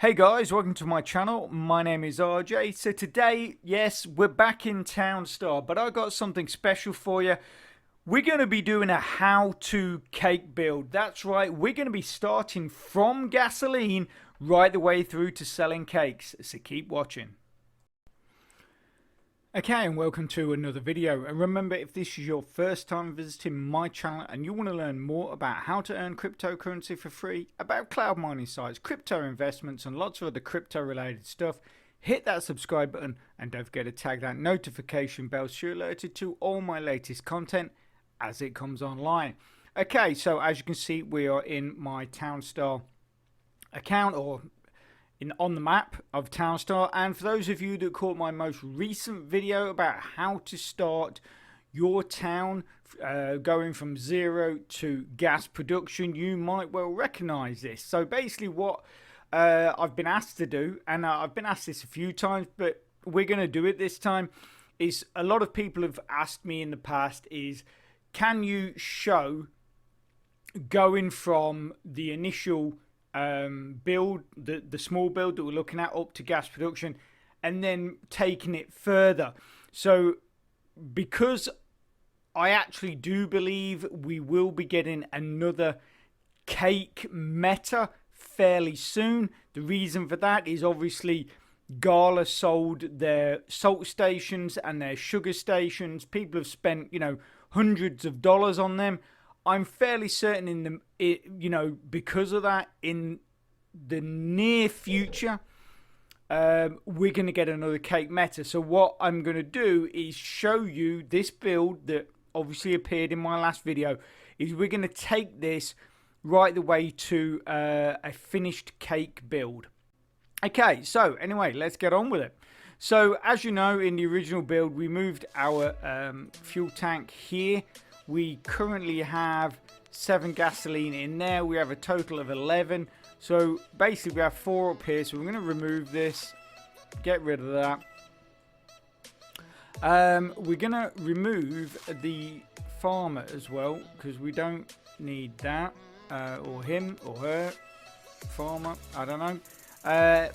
Hey guys, welcome to my channel. My name is RJ. So today, yes, we're back in Townstar, but I got something special for you. We're going to be doing a how-to cake build. That's right, we're going to be starting from gasoline right the way through to selling cakes. So keep watching. Okay, and welcome to another video. And remember, if this is your first time visiting my channel and you want to learn more about how to earn cryptocurrency for free, about cloud mining sites, crypto investments and lots of other crypto related stuff, hit that subscribe button and don't forget to tag that notification bell so you're alerted to all my latest content as it comes online. Okay, so as you can see, we are in my Townstar account, or on the map of Townstar. And for those of you that caught my most recent video about how to start your town going from zero to gas production, you might well recognize this. So basically what I've been asked to do, and I've been asked this a few times, but we're going to do it this time, is a lot of people have asked me in the past is, can you show going from the initial build, the small build that we're looking at, up to gas production, and then taking it further. So because I actually do believe we will be getting another cake meta fairly soon. The reason for that is obviously Gala sold their salt stations and their sugar stations. People have spent, hundreds of dollars on them. I'm fairly certain because of that, in the near future, we're going to get another cake meta. So what I'm going to do is show you this build that obviously appeared in my last video. Is we're going to take this right the way to a finished cake build. Okay, so anyway, let's get on with it. So as you know, in the original build, we moved our fuel tank here. We currently have 7 gasoline in there. We have a total of 11. So basically we have 4 up here. So we're going to remove this. Get rid of that. We're going to remove the farmer as well, because we don't need that. Or him or her. Farmer. I don't know.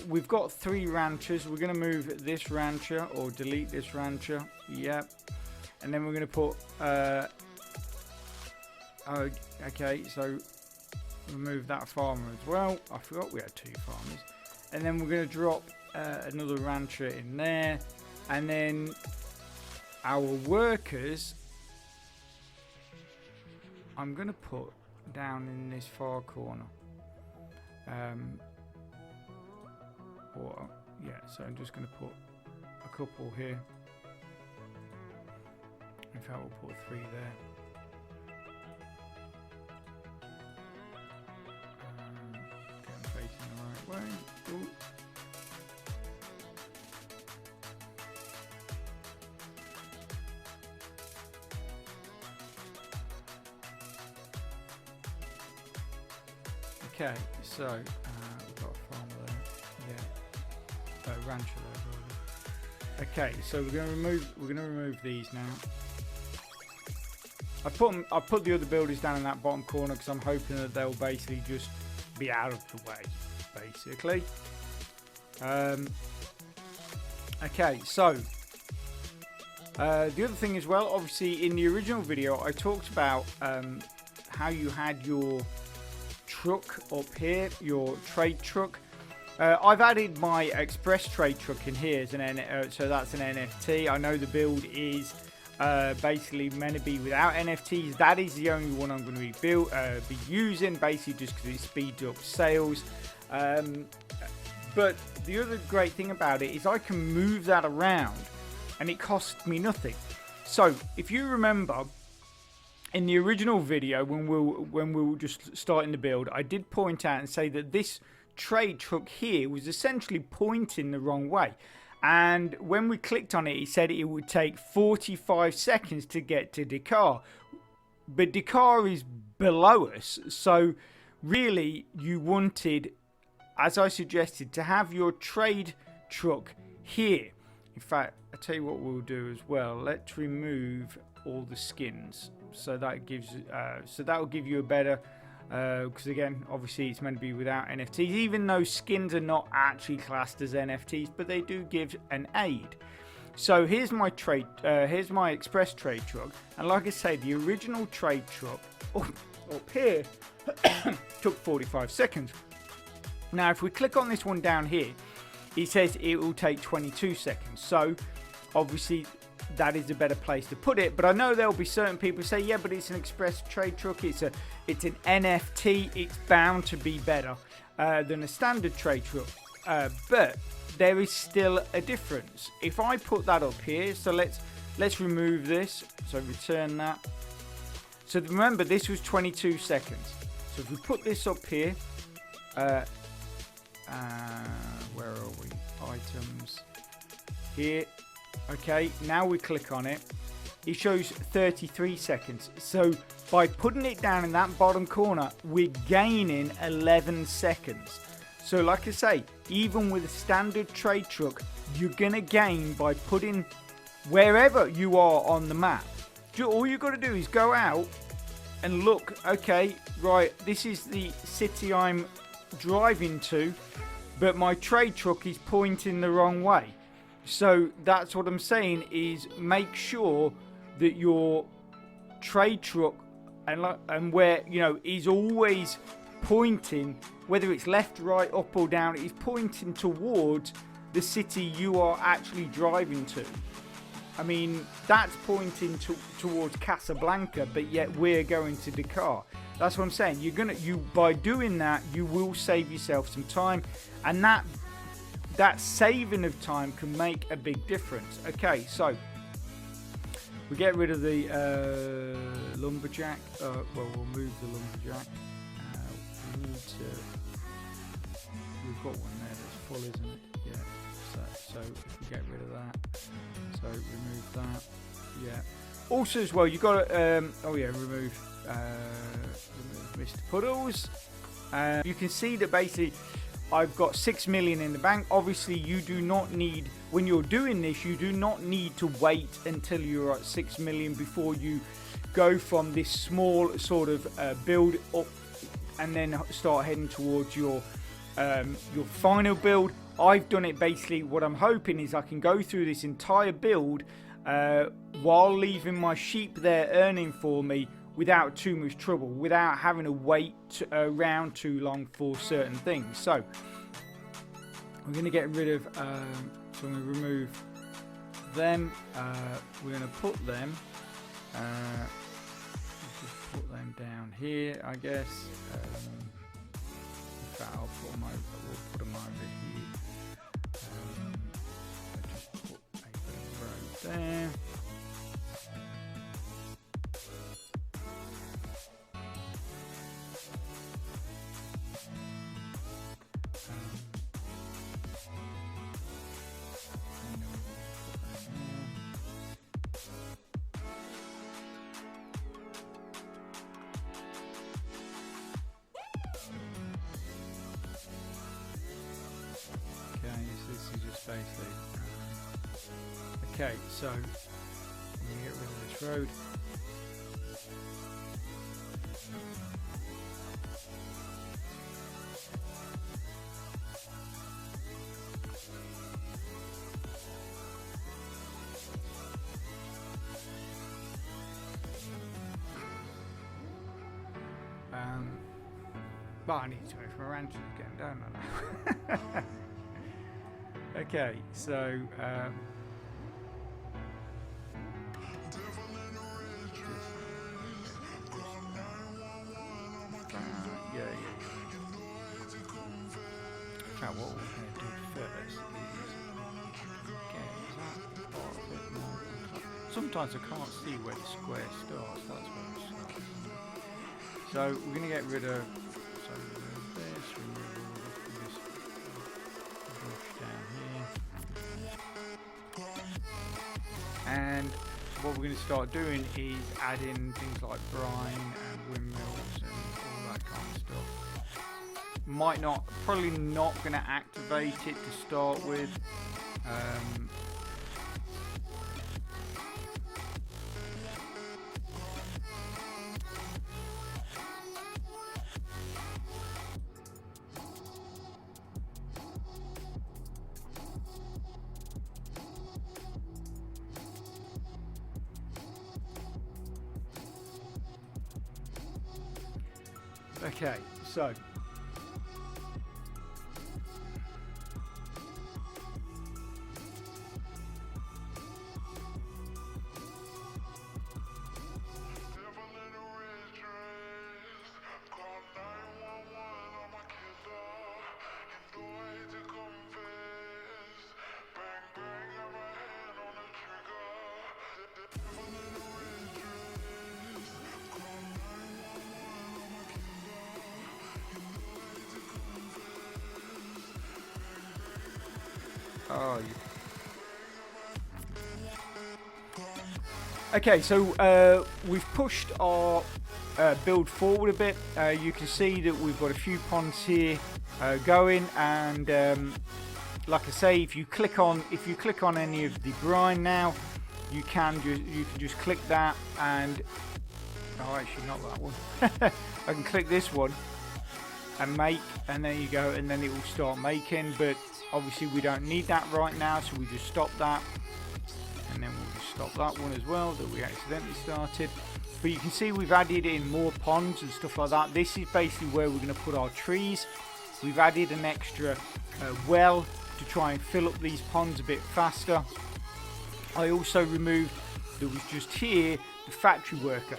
We've got 3 ranchers. We're going to move this rancher, or delete this rancher. Yep. And then we're going to put... okay, so remove that farmer as well. I forgot we had 2 farmers. And then we're going to drop another rancher in there. And then our workers, I'm going to put down in this far corner. So I'm just going to put a couple here. In fact, we'll put 3 there. Way. Ooh. Okay, so we've got a farmer there, yeah, rancher there. Okay, so we're going to remove these now. I put the other builders down in that bottom corner because I'm hoping that they'll basically just be out of the way. Basically. Okay, so the other thing as well, obviously in the original video I talked about how you had your truck up here, your trade truck. I've added my express trade truck in here as so that's an NFT. I know the build is basically meant to be without NFTs. That is the only one I'm going to be using, basically just because it speeds up sales. But the other great thing about it is I can move that around and it costs me nothing. So if you remember in the original video when we were just starting the build, I did point out and say that this trade truck here was essentially pointing the wrong way. And when we clicked on it, it said it would take 45 seconds to get to Dakar. But Dakar is below us. So really you wanted, as I suggested, to have your trade truck here. In fact, I'll tell you what we'll do as well. Let's remove all the skins. So that gives, so that will give you a better because again, obviously it's meant to be without NFTs, even though skins are not actually classed as NFTs, but they do give an aid. So here's my express trade truck, and like I say, the original trade truck up here took 45 seconds. Now if we click on this one down here, it says it will take 22 seconds. So obviously that is a better place to put it, but I know there'll be certain people who say, yeah, but it's an express trade truck, it's an NFT, it's bound to be better than a standard trade truck, but there is still a difference. If I put that up here, so let's remove this, so return that. So remember, this was 22 seconds. So if we put this up here, where are we? Items here. Okay, now we click on it. It shows 33 seconds. So by putting it down in that bottom corner, we're gaining 11 seconds. So like I say, even with a standard trade truck, you're gonna gain by putting wherever you are on the map. All you got to do is go out and look. Okay, right, this is the city I'm driving to, but my trade truck is pointing the wrong way. So that's what I'm saying, is make sure that your trade truck and where, you know, is always pointing, whether it's left, right, up or down, it's pointing towards the city you are actually driving to. I mean, that's pointing towards Casablanca, but yet we're going to Dakar. That's what I'm saying. By doing that, you will save yourself some time, and that saving of time can make a big difference. Okay, so we get rid of the lumberjack. Well, we'll move the lumberjack. We've got one there that's full, isn't it? Yeah. So if we get rid of that, so remove that. Yeah. Also, as well, you got to remove Mr. Puddles. You can see that basically I've got 6 million in the bank. Obviously, you do not need, when you're doing this, you do not need to wait until you're at 6 million before you go from this small sort of build up and then start heading towards your final build. I've done it basically, what I'm hoping is I can go through this entire build while leaving my sheep there earning for me without too much trouble, without having to wait around too long for certain things. So we're going to get rid of, so I'm going to remove them. We're going to put them, just put them down here, I guess. In fact, we'll put them over here. Just put a road there. Basically. Okay, so I'm going to get rid of this road. But I need to move my ranches again, don't I? Okay, so what we're going to do first is get that part a bit more. Sometimes I can't see where the square starts. That's where it starts. So we're going to get rid of. So remove this. Remove all this bush down here. And what we're going to start doing is adding things like brine and windmills and all that kind of stuff. Probably not going to activate it to start with. Okay, so oh, okay, so we've pushed our build forward a bit. You can see that we've got a few ponds here going, and like I say, if you click on any of the brine now, you can just click that, and oh, actually not that one. I can click this one and make, and there you go, and then it will start making. But obviously we don't need that right now, so we just stop that, and then we'll just stop that one as well that we accidentally started. But you can see we've added in more ponds and stuff like that. This is basically where we're going to put our trees. We've added an extra well to try and fill up these ponds a bit faster. I also removed, that was just here, the factory worker.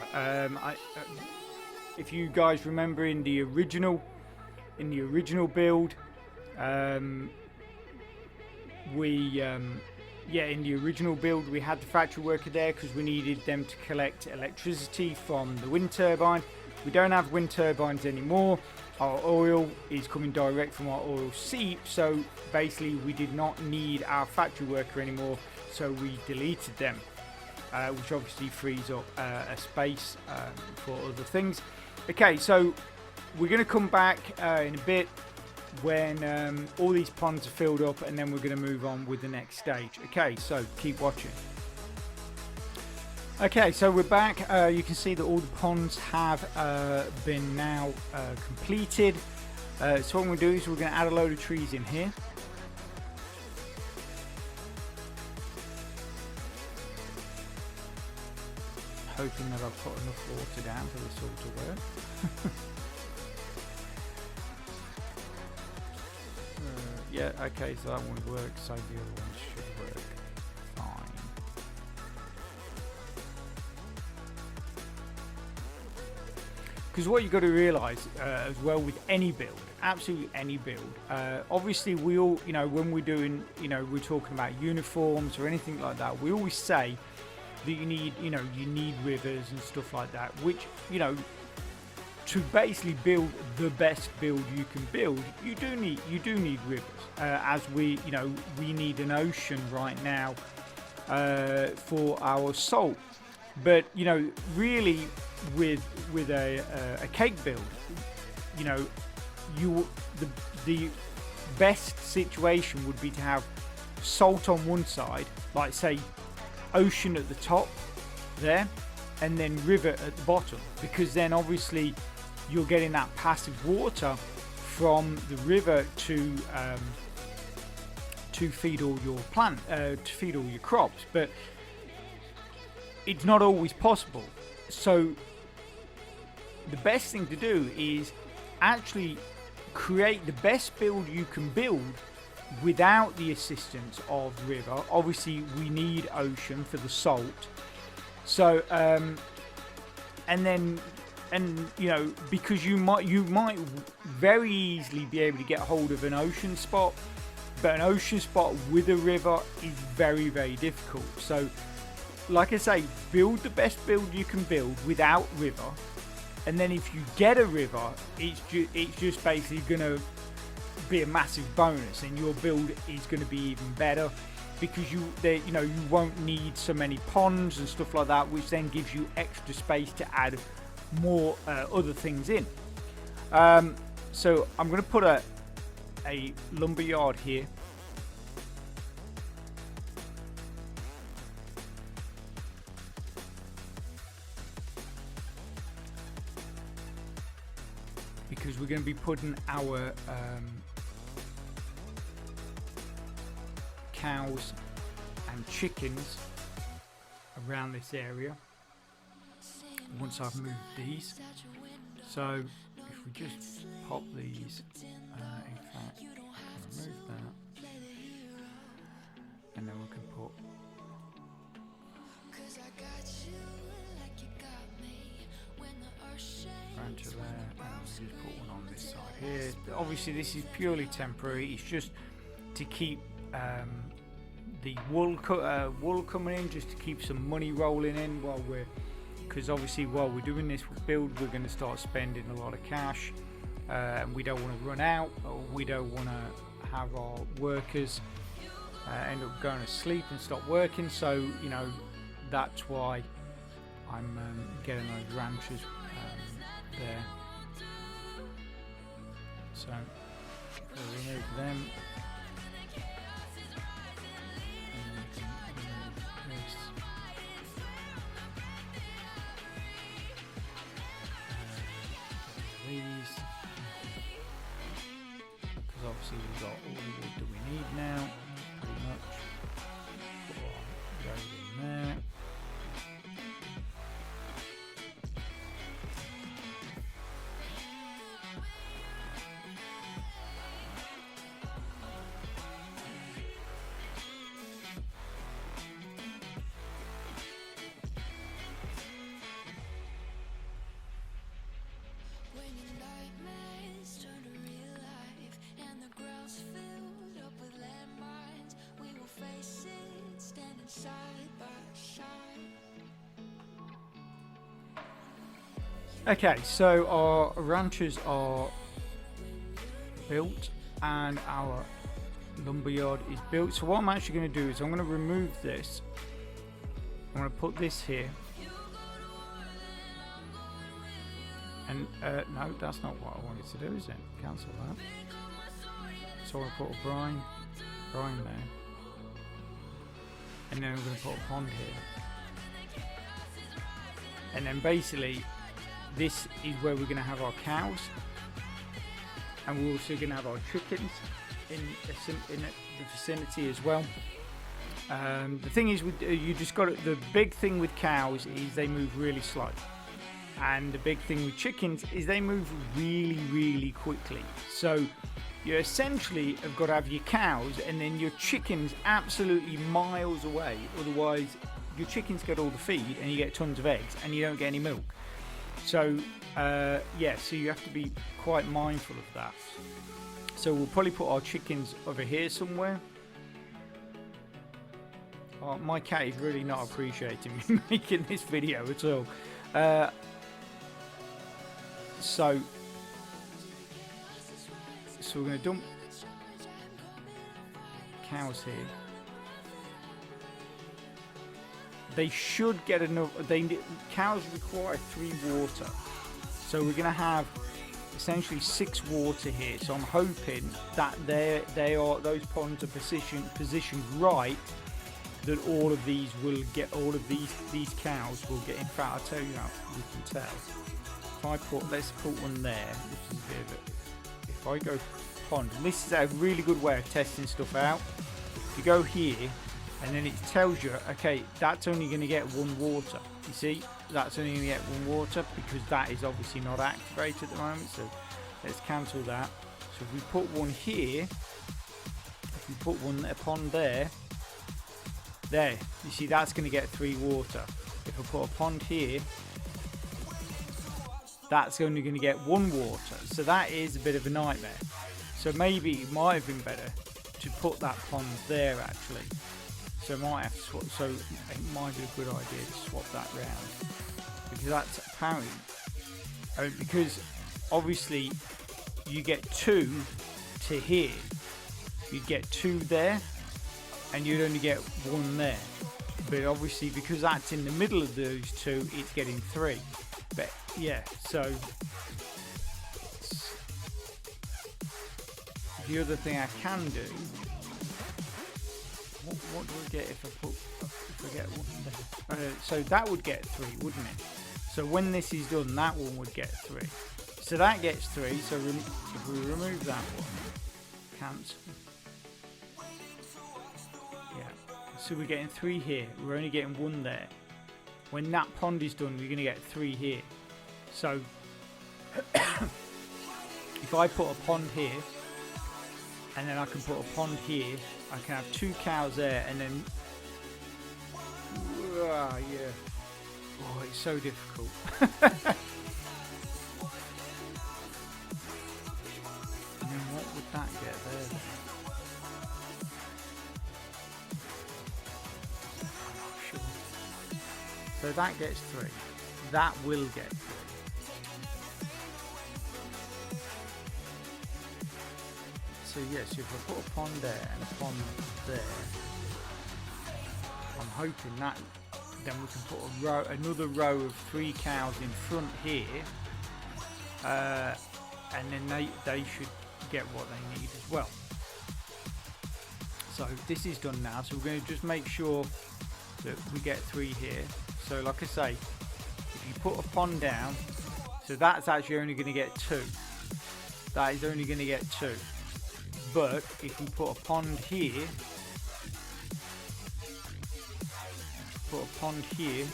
If you guys remember in the original build, in the original build we had the factory worker there because we needed them to collect electricity from the wind turbine. We don't have wind turbines anymore. Our oil is coming direct from our oil seep, so basically we did not need our factory worker anymore, so we deleted them, which obviously frees up a space for other things. Okay, so we're going to come back in a bit when all these ponds are filled up, and then we're going to move on with the next stage. Okay, so keep watching. Okay, so we're back. You can see that all the ponds have been now completed. So what we're going to do is we're going to add a load of trees in here. Hoping that I've put enough water down for this all to work. Yeah, okay, so that one works, so the other one should work fine. Because what you've got to realise as well with any build, absolutely any build, obviously we all, when we're doing, we're talking about uniforms or anything like that, we always say that you need rivers and stuff like that, which, to basically build the best build you can build, you do need rivers. As we need an ocean right now for our salt. But really with a cake build, the best situation would be to have salt on one side, like say ocean at the top there, and then river at the bottom, because then obviously you're getting that passive water from the river to feed all your to feed all your crops. But it's not always possible. So the best thing to do is actually create the best build you can build without the assistance of river. Obviously we need ocean for the salt. So because you might very easily be able to get hold of an ocean spot, but an ocean spot with a river is very, very difficult. So like I say, build the best build you can build without river, and then if you get a river, it's just basically gonna be a massive bonus, and your build is going to be even better, because you won't need so many ponds and stuff like that, which then gives you extra space to add more other things in. So I'm going to put a lumber yard here. Because we're going to be putting our cows and chickens around this area once I've moved these. So if we just pop these, in fact, remove that, and then we can put branch there, and we just put one on this side here. Obviously this is purely temporary, it's just to keep the wool coming in, just to keep some money rolling in while because obviously while we're doing this build, we're going to start spending a lot of cash, and we don't want to run out, or we don't want to have our workers end up going to sleep and stop working. So you know, that's why I'm getting those ranches there. So we'll remove them. These, because obviously we've got all the wood that we need now, pretty much. Put our road in there. Okay, so our ranches are built and our lumberyard is built. So what I'm actually going to do is I'm going to remove this. I'm going to put this here. And no, that's not what I wanted to do, is it? Cancel that. So I'll put a brine there. And then I'm going to put a pond here. And then basically this is where we're going to have our cows, and we're also going to have our chickens in the vicinity as well. The thing is, you just got the big thing with cows is they move really slow, and the big thing with chickens is they move really, really quickly. So you essentially have got to have your cows and then your chickens absolutely miles away. Otherwise, your chickens get all the feed and you get tons of eggs and you don't get any milk. So yeah, so you have to be quite mindful of that. So we'll probably put our chickens over here somewhere. Oh, my cat is really not appreciating me making this video at all. So we're going to dump cows here. They should get enough. Cows require 3 water, so we're going to have essentially 6 water here. So I'm hoping that those ponds are positioned right, that all of these will get, all of these cows will get. In fact, I'll tell you how we can tell. If let's put one there, which is a bit of it. If I go pond, and this is a really good way of testing stuff out. You go here, and then it tells you, okay, that's only going to get 1 water. You see, that's only going to get 1 water because that is obviously not activated at the moment. So let's cancel that. So if we put one here, if we put a pond there, you see that's going to get 3 water. If I put a pond here, that's only going to get 1 water. So that is a bit of a nightmare. So maybe it might have been better to put that pond there actually. So I might have to swap. So it might be a good idea to swap that round, because that's apparently, because obviously you get 2 to here. You'd get 2 there, and you'd only get 1 there. But obviously because that's in the middle of those 2, it's getting 3. But yeah, so the other thing I can do, what do we get if I get 1 there? So that would get 3, wouldn't it? So when this is done, that one would get 3. So that gets 3. So if we remove that one, cancel. Yeah. So we're getting 3 here. We're only getting 1 there. When that pond is done, we're going to get 3 here. So if I put a pond here, and then I can put a pond here, I can have 2 cows there, and then yeah. Oh, it's so difficult. And then what would that get there then? Sure. So that gets 3. That will get 3. So yes, if I put a pond there and a pond there, I'm hoping that then we can put a row, another row of 3 cows in front here, and then they should get what they need as well. So this is done now, so we're going to just make sure that we get 3 here. So like I say, if you put a pond down, so that's actually only going to get 2. That is only going to get 2. But if you put a pond here, put a pond here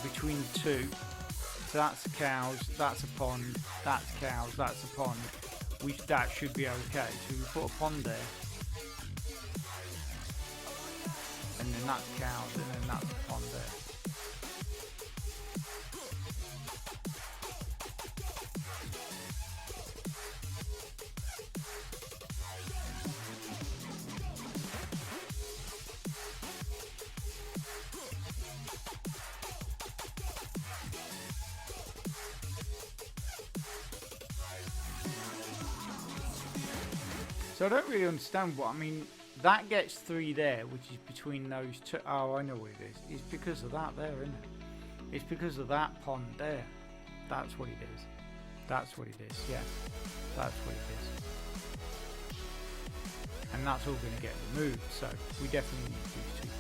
between 2, so that's cows, that's a pond, that's cows, that's a pond, that should be okay. So we put a pond there, and then that's cows, and then that's a pond there. So I don't really understand what, I mean, that gets 3 there, which is between those 2. Oh, I know what it is. It's because of that there, isn't it? It's because of that pond there. That's what it is. That's what it is, yeah. That's what it is. And that's all going to get removed, so we definitely need these 2 ponds.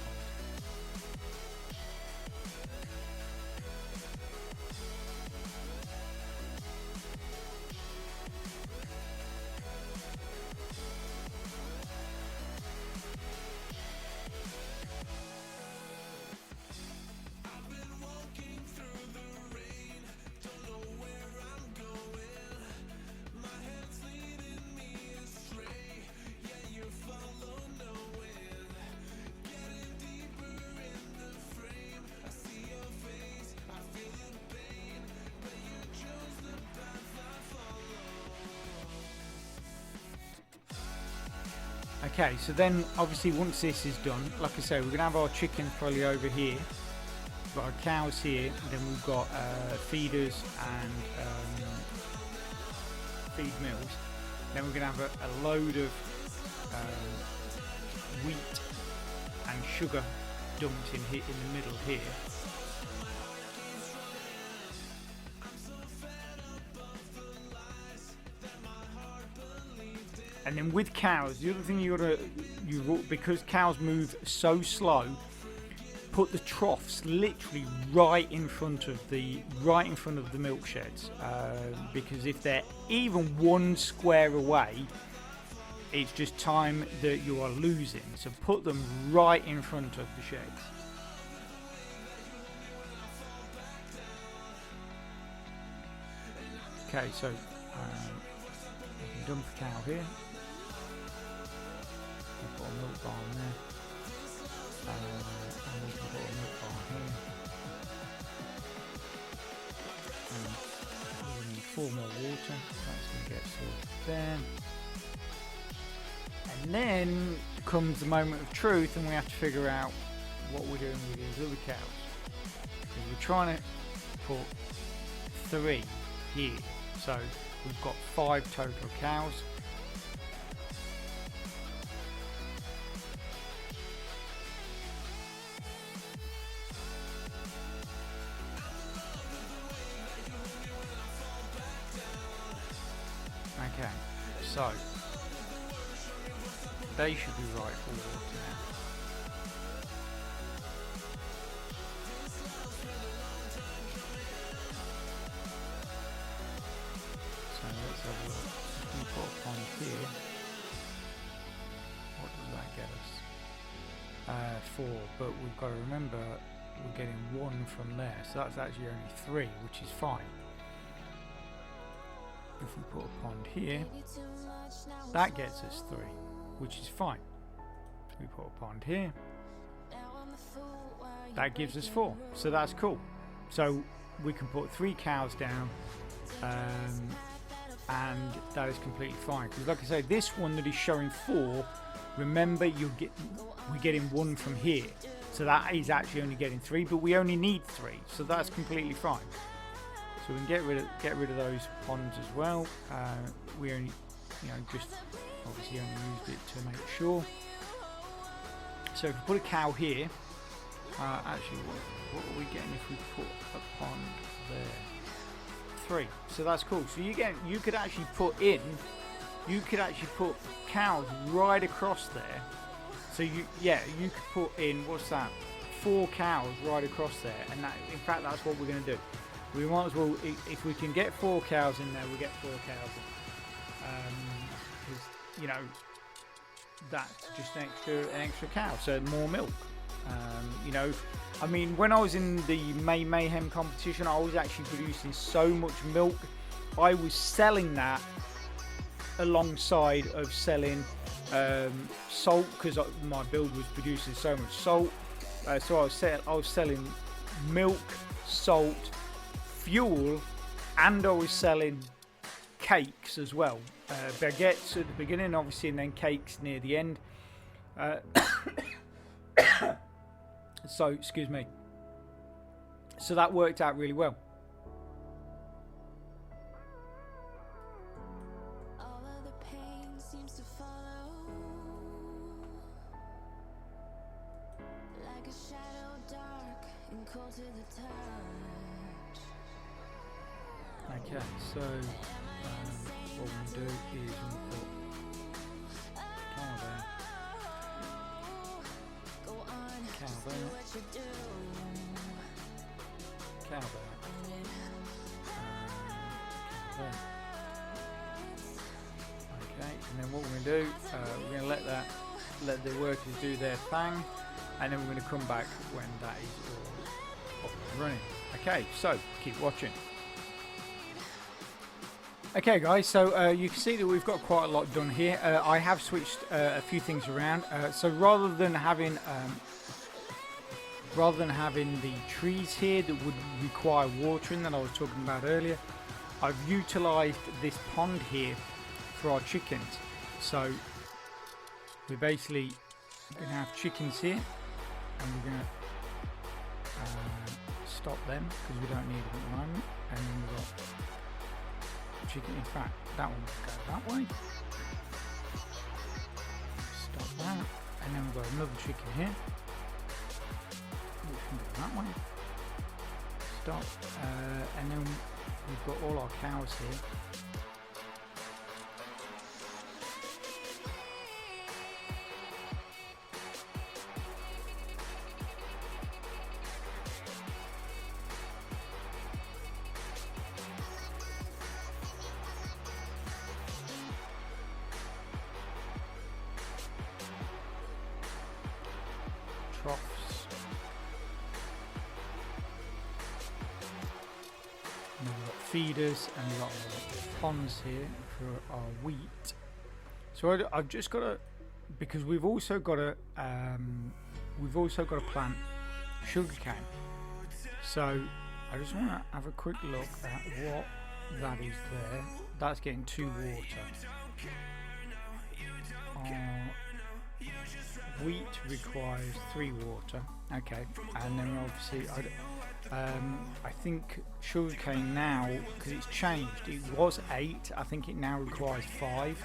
Okay, so then obviously once this is done, like I say, we're going to have our chickens probably over here. We've got our cows here, and then we've got feeders and feed mills. Then we're going to have a load of wheat and sugar dumped in the middle here. And then with cows, the other thing because cows move so slow, put the troughs literally right in front of the milk sheds, because if they're even 1 square away, it's just time that you are losing. So put them right in front of the sheds. Okay, so we can dump a cow here. We've got a milk barn there, and we can put a milk barn here, and we need 4 more water, that's going to get sorted there. And then comes the moment of truth, and we have to figure out what we're doing with these other cows, because we're trying to put 3 here, so we've got 5 total cows. Okay, so they should be right for water now. So let's have a look. If we put a pond here, what does that get us? 4, but we've got to remember we're getting 1 from there, so that's actually only 3, which is fine. if we put a pond here, that gets us 3, which is fine. So we put a pond here, that gives us 4, so that's cool. So we can put 3 cows down, and that is completely fine, because like I say, this one that is showing 4, remember we're getting 1 from here, so that is actually only getting 3, but we only need 3, so that's completely fine. So we can get rid of those ponds as well. We only, just obviously only used it to make sure. So if we put a cow here, actually what are we getting if we put a pond there? 3. So that's cool. So you could actually put cows right across there. So you could put in, what's that, 4 cows right across there, and that, in fact, that's what we're going to do. We might as well, if we can get 4 cows in there, we'll get 4 cows in, because that's just an extra cow, so more milk. I mean, when I was in the May Mayhem competition, I was actually producing so much milk. I was selling that alongside of selling salt, because my build was producing so much salt. So I was selling milk, salt, fuel, and I was selling cakes as well. Baguettes at the beginning, obviously, and then cakes near the end. So, excuse me. So that worked out really well. All of the pain seems to follow, like a shadow dark and cold to the touch. Okay, so what we'll do is we'll put cow there. Go on, Cow just do there. what you do. Cow there. Cow there. Okay, and then what we're going to do, we're going to let the workers do their thing, and then we're going to come back when that is all up and running. Okay, so keep watching. Okay guys, so you can see that we've got quite a lot done here. I have switched a few things around. So rather than having the trees here that would require watering that I was talking about earlier, I've utilised this pond here for our chickens. So we're basically going to have chickens here, and we're going to stop them because we don't need them at the moment. And then we've got chicken, in fact that one will go that way, stop that, and then we've got another chicken here which can go that way, stop, and then we've got all our cows here. Troughs. And then we've got feeders, and we've got ponds here for our wheat. So I've just got to, because we've also got to plant sugarcane. So I just want to have a quick look at what that is there. That's getting 2 water. Wheat requires 3 water. Okay, and then obviously I think sugarcane now, because it's changed, it was 8, I think it now requires 5.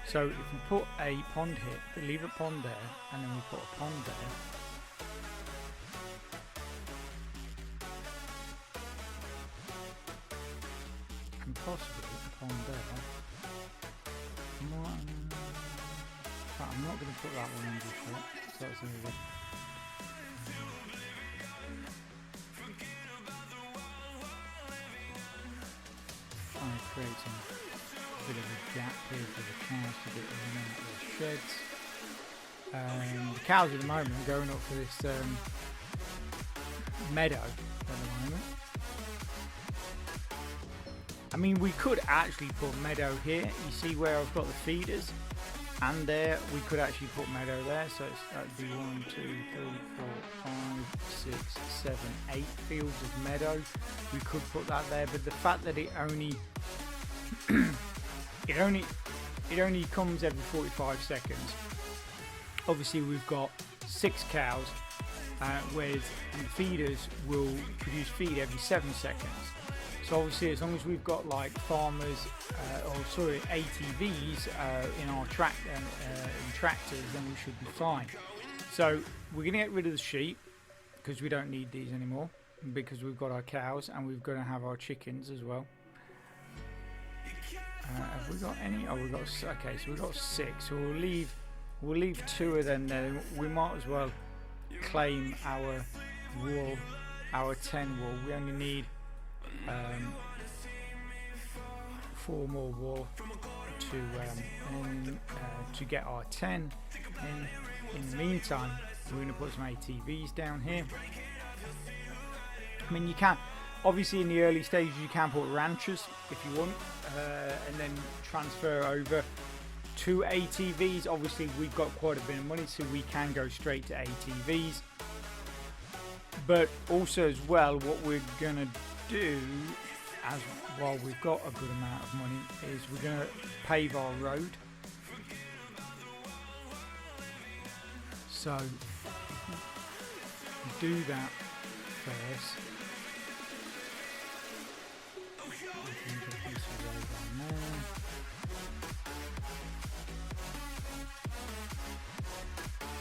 So if we put a pond here, leave a pond there, and then we put a pond there, and possibly a pond there. I'm not going to put that one in just yet, so that's only good. I'm creating a bit of a gap here for the cows to get in and out of the sheds. The cows at the moment are going up to this meadow at the moment. I mean, we could actually put meadow here. You see where I've got the feeders, and there we could actually put meadow there. So that'd be 1, 2, 3, 4, 5, 6, 7, 8 fields of meadow. We could put that there, but the fact that it only it only comes every 45 seconds. Obviously, we've got 6 cows, whereas the feeders will produce feed every 7 seconds. So obviously, as long as we've got like farmers, ATVs in our tractors, then we should be fine. So we're going to get rid of the sheep because we don't need these anymore, because we've got our cows and we're going to have our chickens as well. Have we got any? Oh, we've got, okay, so we've got 6. So we'll leave 2 of them there. We might as well claim our wool, our 10 wool. We only need 4 more wool to get our 10. In the meantime, we're going to put some ATVs down here. I mean, you can obviously in the early stages you can put ranchers if you want, and then transfer over to ATVs. Obviously, we've got quite a bit of money, so we can go straight to ATVs. But also as well, what we're gonna do, as while we've got a good amount of money, is we're gonna pave our road. So do that first.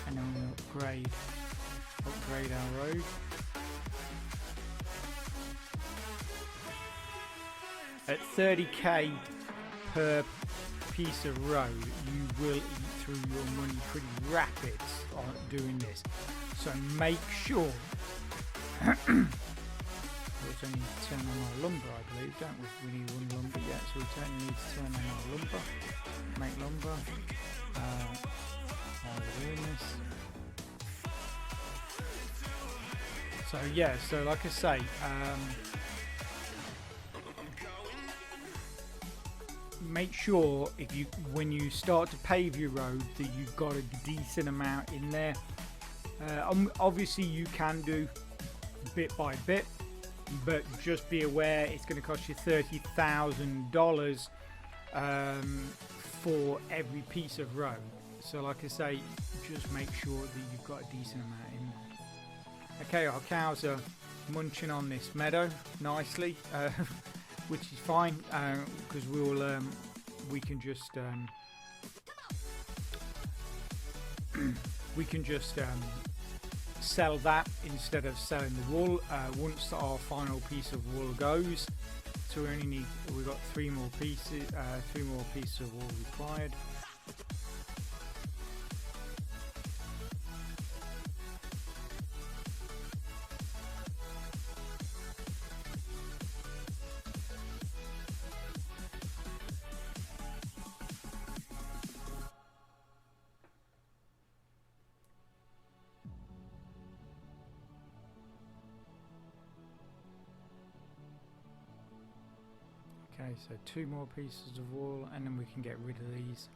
And then we'll upgrade our road. At 30k per piece of road, you will eat through your money pretty rapid on doing this. So make sure. We also need to turn on our lumber, I believe, don't we? We need 1 lumber, yeah, so we certainly need to turn on our lumber. Make lumber. While we're doing this. So yeah, so like I say, make sure when you start to pave your road that you've got a decent amount in there. Obviously you can do bit by bit, but just be aware it's going to cost you $30,000 for every piece of road. So like I say, just make sure that you've got a decent amount in there. Okay, our cows are munching on this meadow nicely, which is fine, because we can just sell that instead of selling the wool once our final piece of wool goes. So we've got 3 more pieces of wool required. Okay, so 2 more pieces of wool and then we can get rid of these.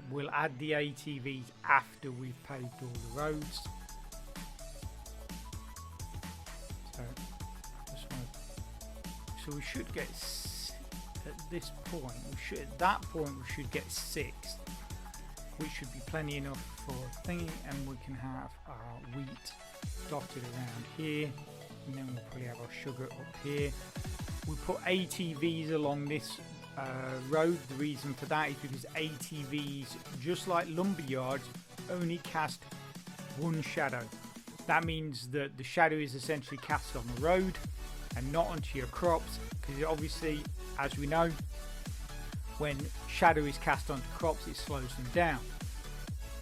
We'll add the ATVs after we've paved all the roads. So we should get, at this point, we should get 6, which should be plenty enough for thingy, and we can have our wheat dotted around here, and then we'll probably have our sugar up here. We put ATVs along this road. The reason for that is because ATVs, just like lumber yards, only cast 1 shadow. That means that the shadow is essentially cast on the road and not onto your crops, because obviously, as we know, when shadow is cast onto crops, it slows them down.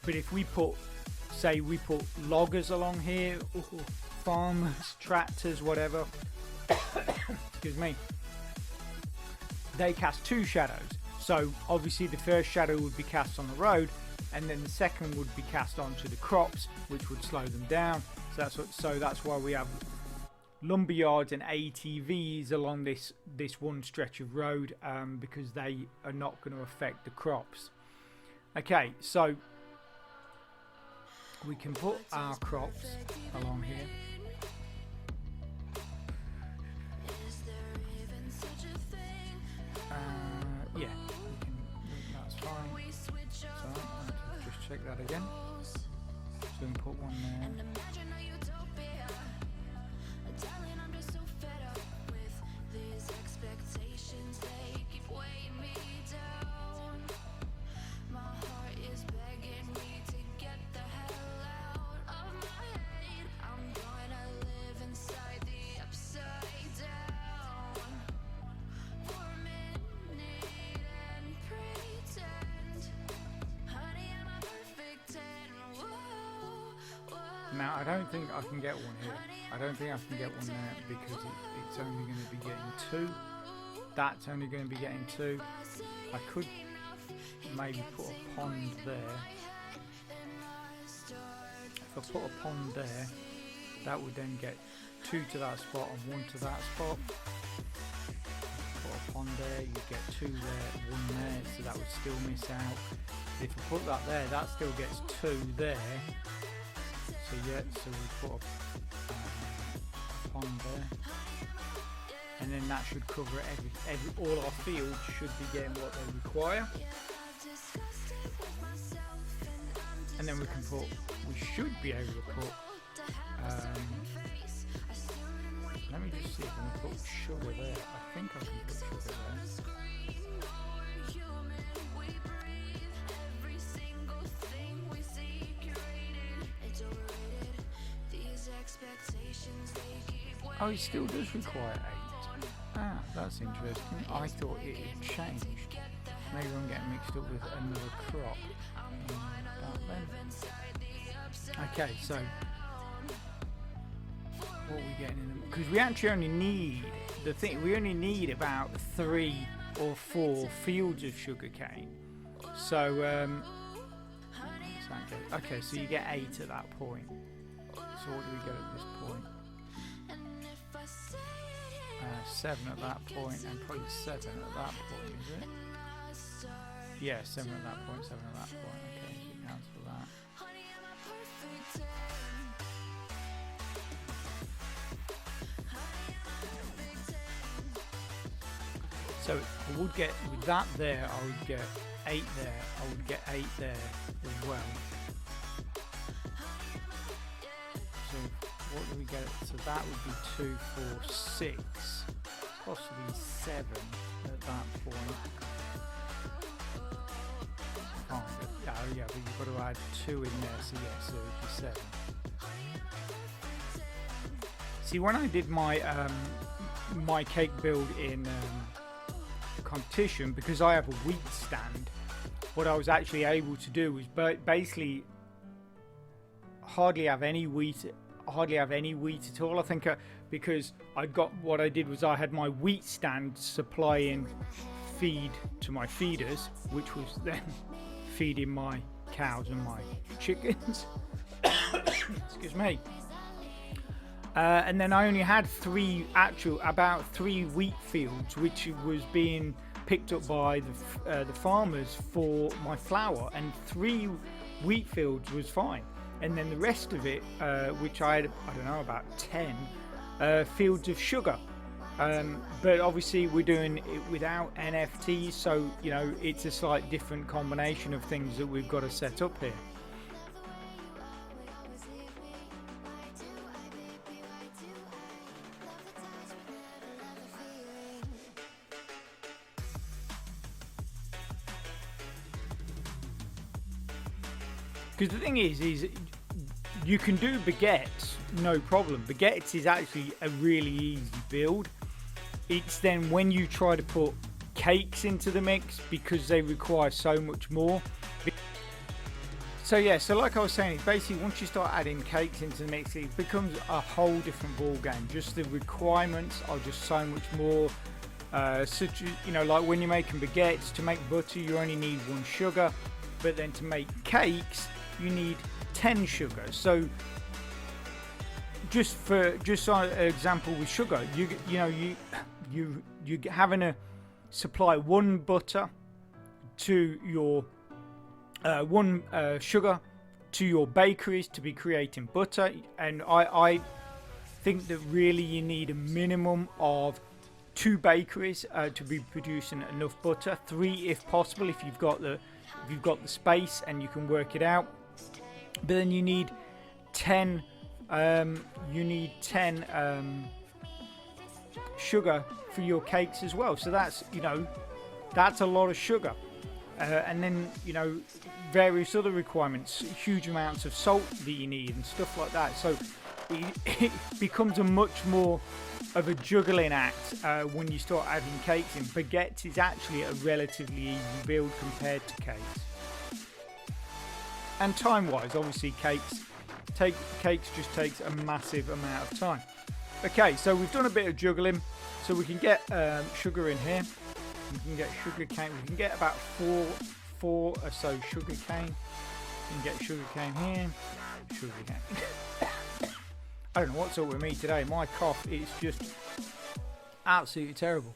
But if we put loggers along here, or farmers, tractors, whatever, excuse me, they cast 2 shadows. So obviously the first shadow would be cast on the road, and then the second would be cast onto the crops, which would slow them down. So that's why we have lumberyards and ATVs along this one stretch of road, because they are not going to affect the crops. Okay, so we can put our crops along here. Yeah, we can, that's fine. So just check that again. So we can put one there. Now I don't think I can get one here. I don't think I can get one there because it's only going to be getting 2. That's only going to be getting 2. I could maybe put a pond there. If I put a pond there, that would then get 2 to that spot and 1 to that spot. Put a pond there, you get 2 there, 1 there, so that would still miss out. If I put that there, that still gets 2 there. So yeah, so we put a pond there, and then that should cover all our fields should be getting what they require. And then we should be able to put, let me just see if I can put sugar there. I think I can put sugar there. Oh, it still does require 8. Ah, that's interesting. I thought it had changed. Maybe I'm getting mixed up with another crop. Okay, so what are we getting in? Because we actually only need we only need about 3 or 4 fields of sugarcane. So okay, so you get 8 at that point. So what do we get at this point? 7 at that point, and probably 7 at that point, is it? Yeah, 7 at that point, 7 at that point. Okay, so cancel that. So I would get, with that there, I would get 8 there, I would get 8 there as well. So what do we get? So that would be 2, 4, 6, possibly 7 at that point. Oh yeah, but you've got to add 2 in there, so yeah, so it would be 7. See, when I did my my cake build in the competition, because I have a wheat stand, what I was actually able to do was basically hardly have any wheat at all. I think because what I did was I had my wheat stand supplying feed to my feeders, which was then feeding my cows and my chickens. Excuse me. And then I only had about 3 wheat fields, which was being picked up by the farmers for my flour, and 3 wheat fields was fine. And then the rest of it, which I had, I don't know, about 10 fields of sugar. But obviously we're doing it without NFTs, so you know it's a slight different combination of things that we've got to set up here. Because the thing is you can do baguettes, no problem. Baguettes is actually a really easy build. It's then when you try to put cakes into the mix, because they require so much more. So yeah, so like I was saying, basically once you start adding cakes into the mix, it becomes a whole different ball game. Just the requirements are just so much more. Such, you know, like when you're making baguettes, to make butter you only need 1 sugar, but then to make cakes you need 10 sugar. So just on an example with sugar, you having to supply one butter to your one sugar to your bakeries to be creating butter, and I think that really you need a minimum of 2 bakeries to be producing enough butter. 3 if possible, if you've got the space and you can work it out. But then you need 10 sugar for your cakes as well. So that's that's a lot of sugar. And then various other requirements, huge amounts of salt that you need and stuff like that. So it becomes a much more of a juggling act when you start adding cakes in. Baguettes is actually a relatively easy build compared to cakes. And time-wise, obviously, cakes just takes a massive amount of time. Okay, so we've done a bit of juggling, so we can get sugar in here. We can get sugar cane. We can get about four or so sugar cane. We can get sugar cane here. Sugar cane. I don't know what's up with me today. My cough is just absolutely terrible.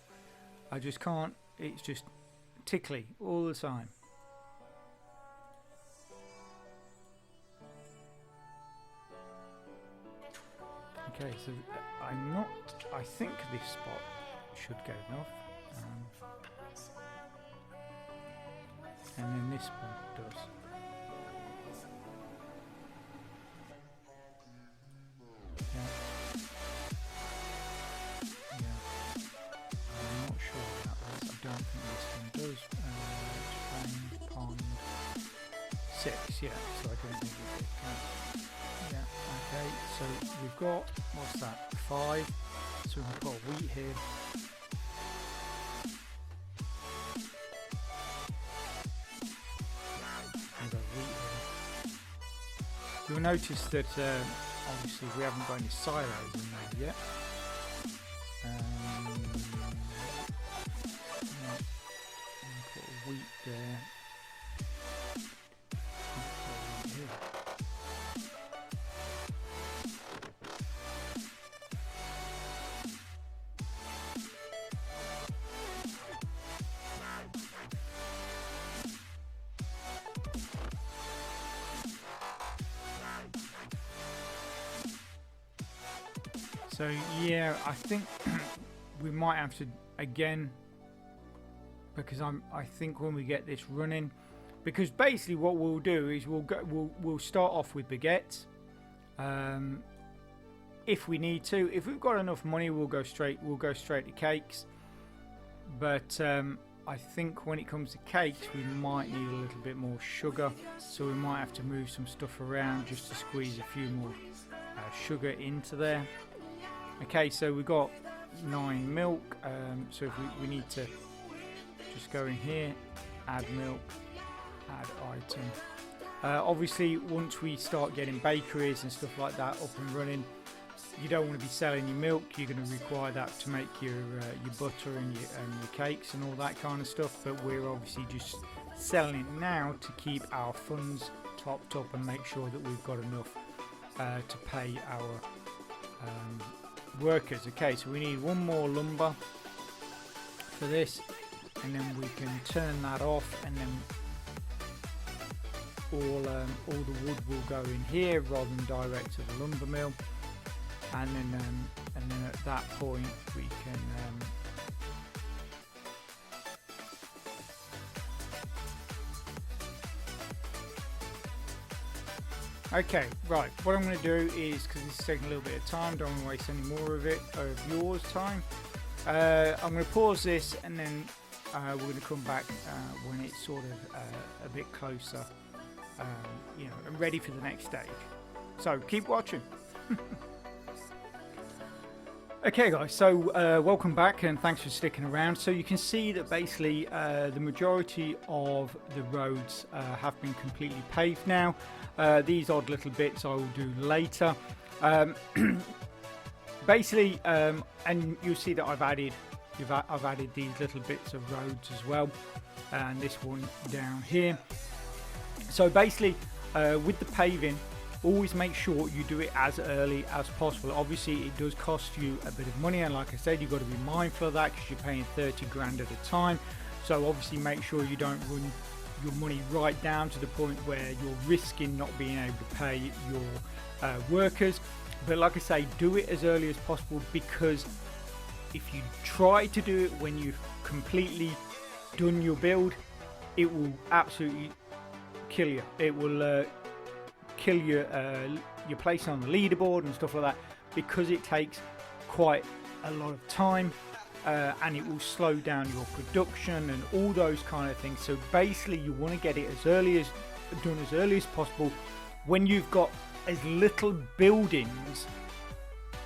I just can't. It's just tickly all the time. Okay, so I think this spot should go enough. And then this one does. Yeah. I'm not sure about this. I don't think this one does. Train, pond, 6, yeah. So I don't think it goes. Yeah, okay. So we've got, what's that, 5. So we've got wheat here. You'll notice that obviously we haven't got any silos in there yet. Put a wheat there. Put a wheat here. So yeah, I think we might have to again, because I think when we get this running, because basically what we'll do is we'll start off with baguettes, if we need to. If we've got enough money, we'll go straight to cakes. But I think when it comes to cakes, we might need a little bit more sugar, so we might have to move some stuff around just to squeeze a few more sugar into there. Okay, so we've got 9 milk, so if we need to just go in here, add milk, add item. Obviously, once we start getting bakeries and stuff like that up and running, you don't want to be selling your milk. You're going to require that to make your butter and your cakes and all that kind of stuff. But we're obviously just selling it now to keep our funds topped up and make sure that we've got enough to pay our workers. Okay, so we need 1 more lumber for this, and then we can turn that off, and then all the wood will go in here rather than direct to the lumber mill, and then at that point we can okay, right, what I'm going to do is, because this is taking a little bit of time, don't want to waste any more of yours time, I'm going to pause this, and then we're going to come back when it's sort of a bit closer, and ready for the next stage. So keep watching. Okay guys, so welcome back and thanks for sticking around. So you can see that basically the majority of the roads have been completely paved now. These odd little bits I will do later. Basically, and you'll see that I've added these little bits of roads as well, and this one down here. So basically, with the paving, always make sure you do it as early as possible. Obviously it does cost you a bit of money, and like I said, you've got to be mindful of that because you're paying 30 grand at a time. So obviously make sure you don't run your money right down to the point where you're risking not being able to pay your workers. But like I say, do it as early as possible, because if you try to do it when you've completely done your build, it will absolutely kill you. It will kill your place on the leaderboard and stuff like that, because it takes quite a lot of time, and it will slow down your production and all those kind of things. So basically you want to get it done as early as possible, when you've got as little buildings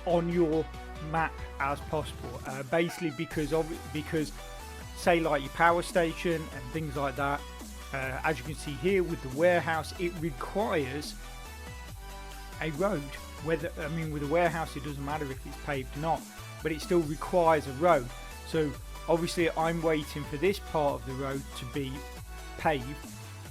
on your map as possible, basically because say like your power station and things like that, as you can see here with the warehouse, it requires a road. With a warehouse it doesn't matter if it's paved or not, but it still requires a road. So obviously I'm waiting for this part of the road to be paved,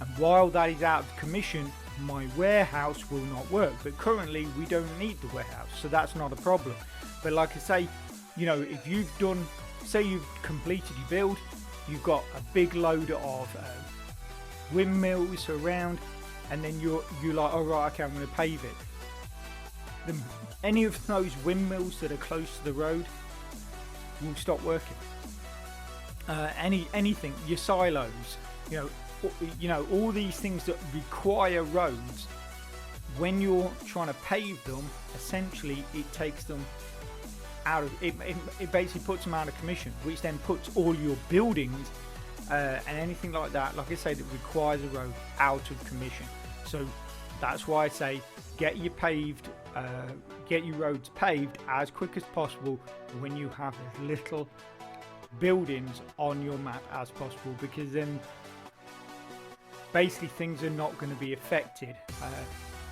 and while that is out of commission, my warehouse will not work. But currently we don't need the warehouse, so that's not a problem. But like I say, if you've done, say you've completed your build, you've got a big load of windmills around, and then you're like, all right, okay, I'm going to pave it. Any of those windmills that are close to the road will stop working. Anything, your silos, all these things that require roads, when you're trying to pave them, essentially it takes them out of it basically puts them out of commission, which then puts all your buildings and anything like that, like I say, that requires a road, out of commission. So that's why I say get your roads paved as quick as possible when you have as little buildings on your map as possible, because then basically things are not going to be affected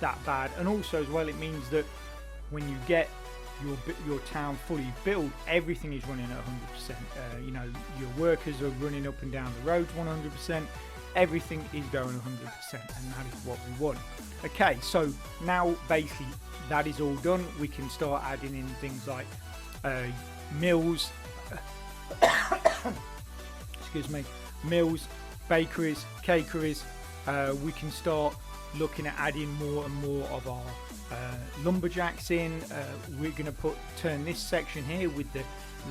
that bad. And also as well, it means that when you get your town fully built, everything is running at 100%. Your workers are running up and down the roads 100%. Everything is going 100%, and that is what we want. Okay, so now basically that is all done. We can start adding in things like mills, mills, bakeries, cakeries. We can start looking at adding more and more of our lumberjacks in. We're going to turn this section here with the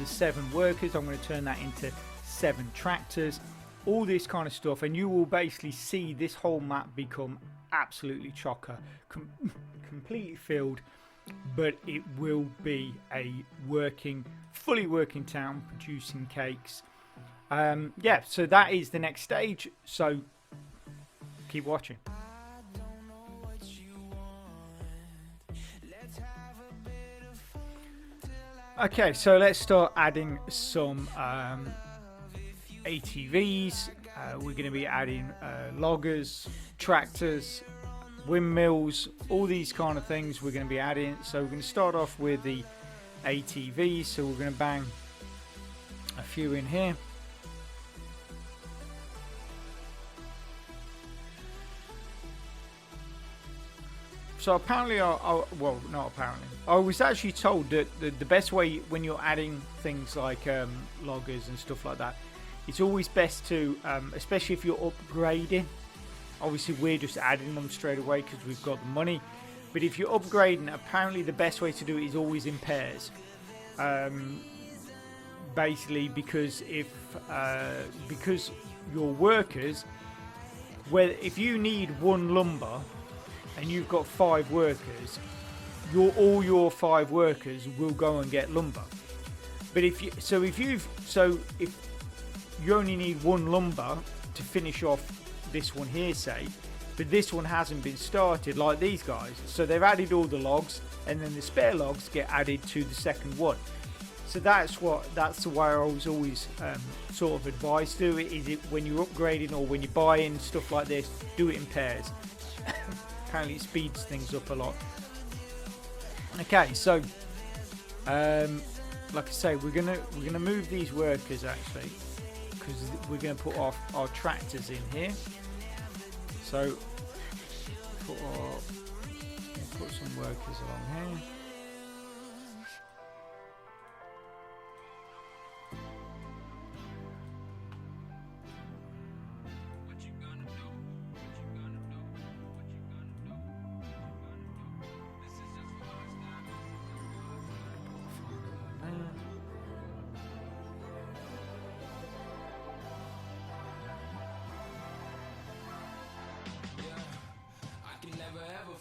7 workers, I'm going to turn that into 7 tractors, all this kind of stuff, and you will basically see this whole map become absolutely chocker, completely filled, but it will be a fully working town producing cakes. So that is the next stage, so keep watching. Okay, so let's start adding some ATVs. We're going to be adding loggers, tractors, windmills, all these kind of things we're going to be adding. So we're going to start off with the ATVs, so we're going to bang a few in here. So apparently, well, not apparently, I was actually told that the best way when you're adding things like loggers and stuff like that, it's always best to, especially if you're upgrading, obviously we're just adding them straight away because we've got the money, but if you're upgrading, apparently the best way to do it is always in pairs. Basically because because your workers, if you need 1 lumber and you've got 5 workers, all your 5 workers will go and get lumber. But if you only need 1 lumber to finish off this one here, say, but this one hasn't been started like these guys, so they've added all the logs, and then the spare logs get added to the second one. So that's the way I was always sort of advised to do it. Is it when you're upgrading or when you're buying stuff like this, do it in pairs. Apparently it speeds things up a lot. Okay, so like I say, we're gonna move these workers actually, because we're gonna put our tractors in here. So put our put some workers along here.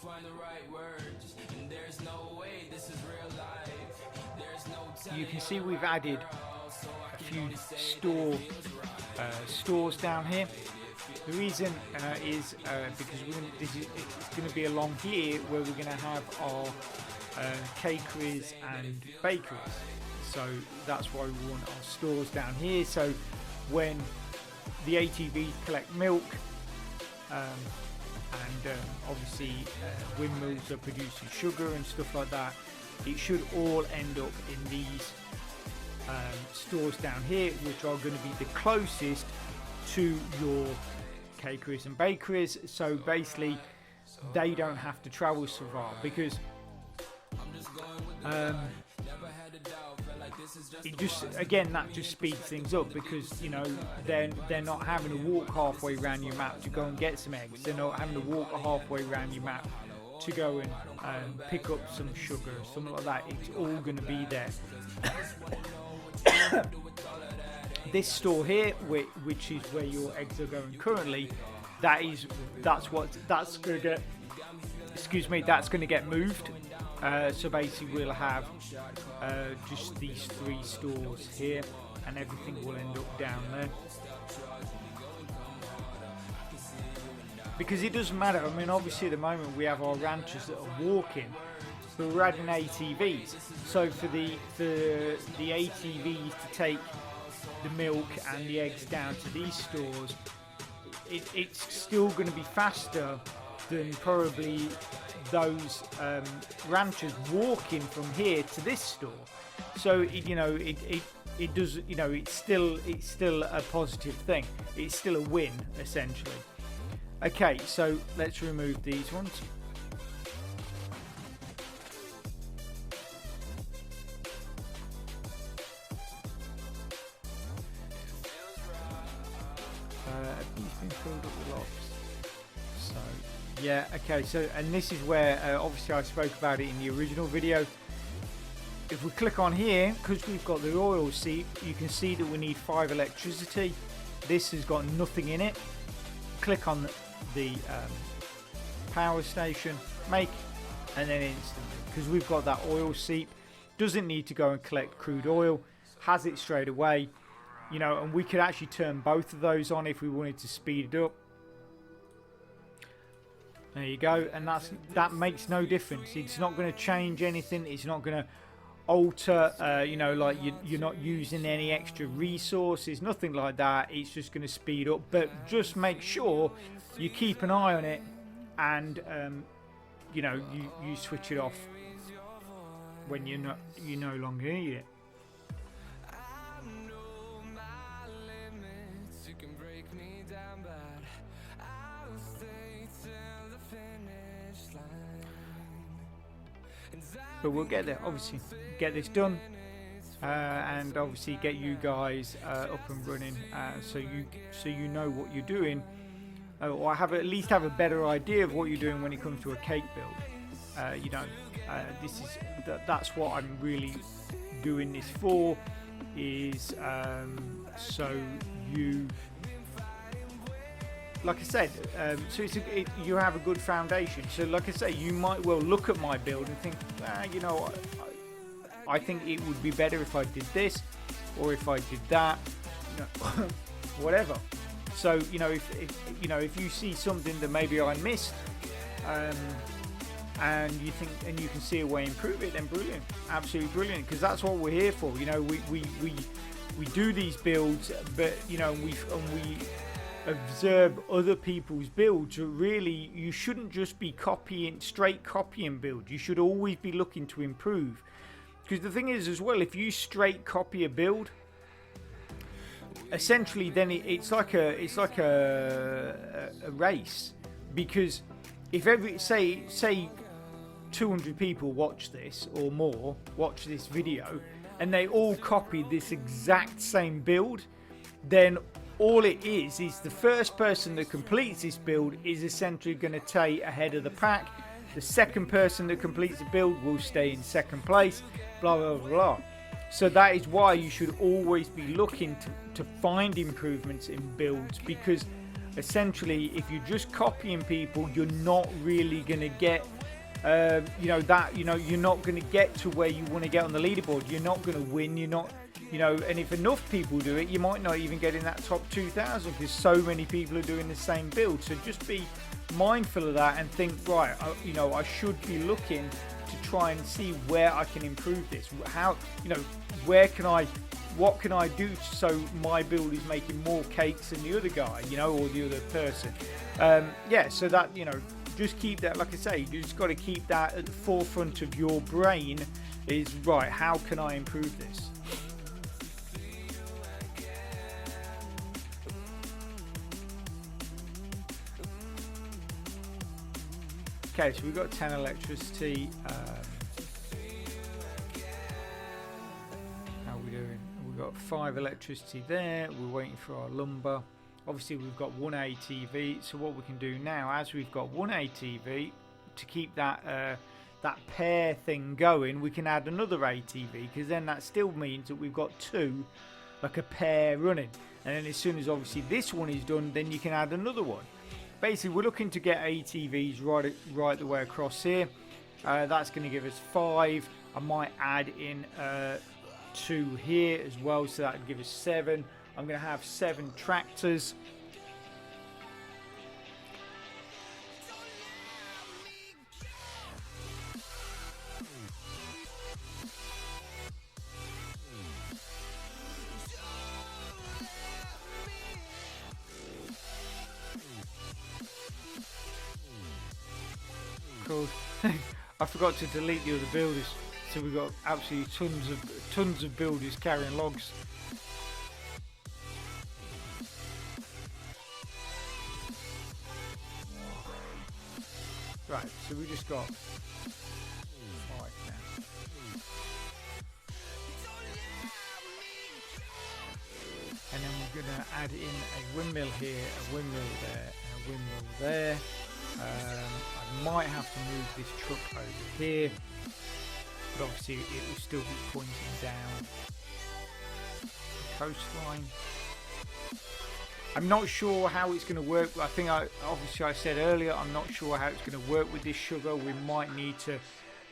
Find the right words, and there's no way this is real life. There's no You can see we've added a few stores down here. The reason is because it's going to be along here where we're going to have our cakeries and bakeries. So that's why we want our stores down here. So when the ATVs collect milk, and obviously windmills are producing sugar and stuff like that, it should all end up in these stores down here, which are going to be the closest to your cakeries and bakeries. So basically they don't have to travel so far, because it just, again, that just speeds things up, because you know they're not having to walk halfway around your map to go and get some eggs. They're not having to walk halfway around your map to go and pick up some sugar or something like that. It's all going to be there. This store here, which is where your eggs are going currently, that's going to get, excuse me, that's going to get moved. So basically we'll have just these 3 stores here, and everything will end up down there. Because it doesn't matter, I mean obviously at the moment we have our ranchers that are walking, but we're adding ATVs. So for the ATVs to take the milk and the eggs down to these stores, it's still going to be faster than probably those ranchers walking from here to this store. So it does, you know, it's still a positive thing. It's still a win essentially. Okay, so let's remove these ones. These been filled up with logs. So yeah, okay, so and this is where obviously I spoke about it in the original video. If we click on here, because we've got the oil seep, you can see that we need 5 electricity. This has got nothing in it. Click on the power station, make, and then instantly, because we've got that oil seep, doesn't need to go and collect crude oil, has it straight away, you know, and we could actually turn both of those on if we wanted to speed it up. There you go, and that makes no difference. It's not going to change anything. It's not going to alter, you know, like you're not using any extra resources, nothing like that. It's just going to speed up, but just make sure you keep an eye on it, and you know, you switch it off when you no longer need it. But we'll get there, obviously, get this done, and obviously get you guys up and running, so you know what you're doing, or at least have a better idea of what you're doing when it comes to a cake build. You know, that's what I'm really doing this for, is so you, like I said, so you have a good foundation. So like I say, you might well look at my build and think, you know, I think it would be better if I did this, or if I did that, you know, whatever. So you know, if you see something that maybe I missed, and you think, and you can see a way to improve it, then brilliant, absolutely brilliant, because that's what we're here for. You know, we do these builds, but you know, we observe other people's builds. Really, you shouldn't just be straight copying builds. You should always be looking to improve, because the thing is as well, if you straight copy a build, essentially then it's like a race. Because if say 200 people watch this or more, watch this video, and they all copy this exact same build, then all it is the first person that completes this build is essentially going to stay ahead of the pack. The second person that completes the build will stay in second place, blah, blah, blah, blah. So that is why you should always be looking to find improvements in builds, because essentially if you're just copying people, you're not really going to get you're not going to get to where you want to get on the leaderboard. You're not going to win. You're not, and if enough people do it, you might not even get in that top 2,000 because so many people are doing the same build. So just be mindful of that and think, right, I should be looking to try and see where I can improve this. How, what can I do so my build is making more cakes than the other guy, or the other person. So that, just keep that, like I say, you just got to keep that at the forefront of your brain is, right, how can I improve this? Okay, so we've got 10 electricity. How are we doing? We've got 5 electricity there. We're waiting for our lumber. Obviously we've got 1 ATV, so what we can do now, as we've got 1 ATV, to keep that that pair thing going, we can add another ATV, because then that still means that we've got 2, like a pair running. And then as soon as obviously this one is done, then you can add another one. Basically we're looking to get ATVs right the way across here. That's going to give us 5. I might add in 2 here as well, so that would give us 7. I'm going to have 7 tractors. Cool. I forgot to delete the other builders, so we've got absolutely tons of builders carrying logs. Right, so we just got 5 now. And then we're going to add in a windmill here, a windmill there, and a windmill there. I might have to move this truck over here, but obviously it will still be pointing down the coastline. I'm not sure how it's going to work. I think obviously I said earlier, I'm not sure how it's going to work with this sugar. We might need to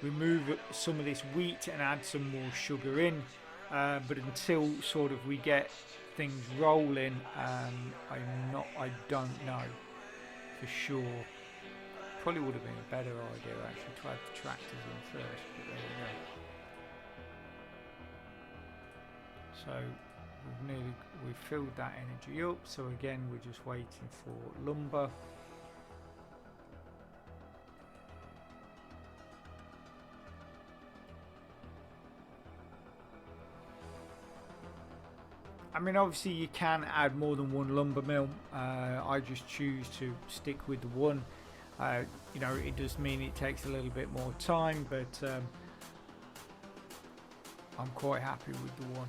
remove some of this wheat and add some more sugar in. But until sort of we get things rolling, I don't know for sure. Probably would have been a better idea actually to add the tractors in first, but there we go. So we've filled that energy up, so again we're just waiting for lumber. I mean, obviously you can add more than one lumber mill. I just choose to stick with the one. It does mean it takes a little bit more time, but I'm quite happy with the one.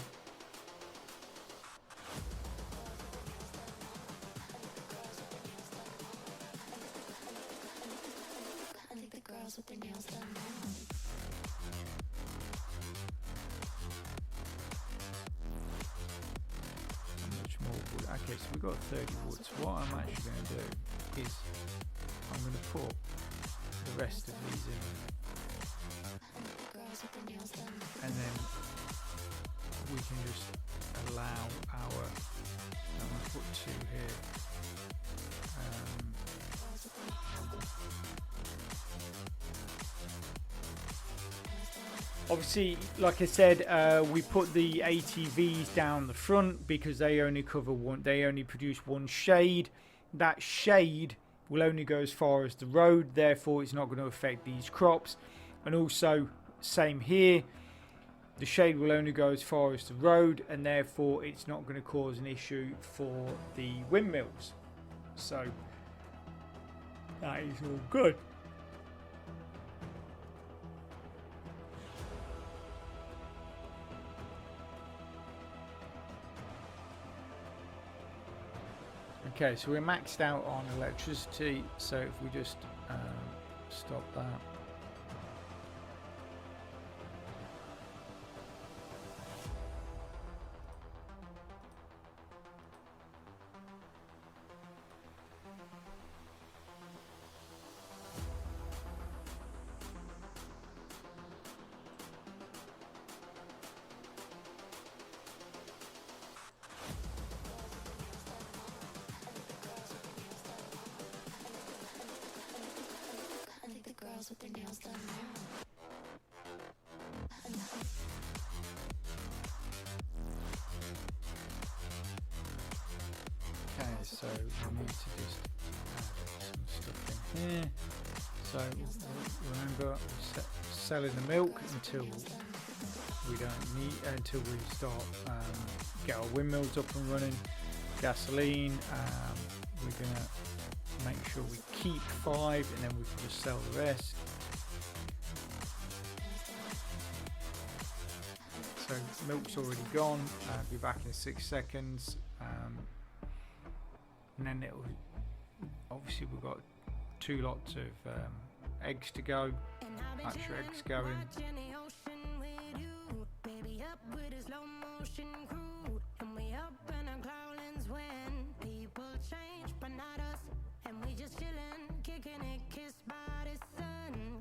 With their nails done now. Much more wood. Okay, so we've got 30 wood. So what I'm actually going to do is I'm going to put the rest of these in, and then we can just allow our. I'm going to put 2 here. Obviously, like I said, we put the ATVs down the front because they only cover one. They only produce one shade. That shade will only go as far as the road. Therefore, it's not going to affect these crops. And also, same here. The shade will only go as far as the road, and therefore, it's not going to cause an issue for the windmills. So that is all good. Okay, so we're maxed out on electricity, so if we just stop that. With their nails done now. Okay, so we need to just add some stuff in here. So remember, we're selling the milk until we don't need, until we start get our windmills up and running. Gasoline, we're gonna make sure we keep 5 and then we can just sell the rest. So milk's already gone. I'll be back in 6 seconds. And then it'll, obviously we've got 2 lots of eggs to go. Extra eggs going.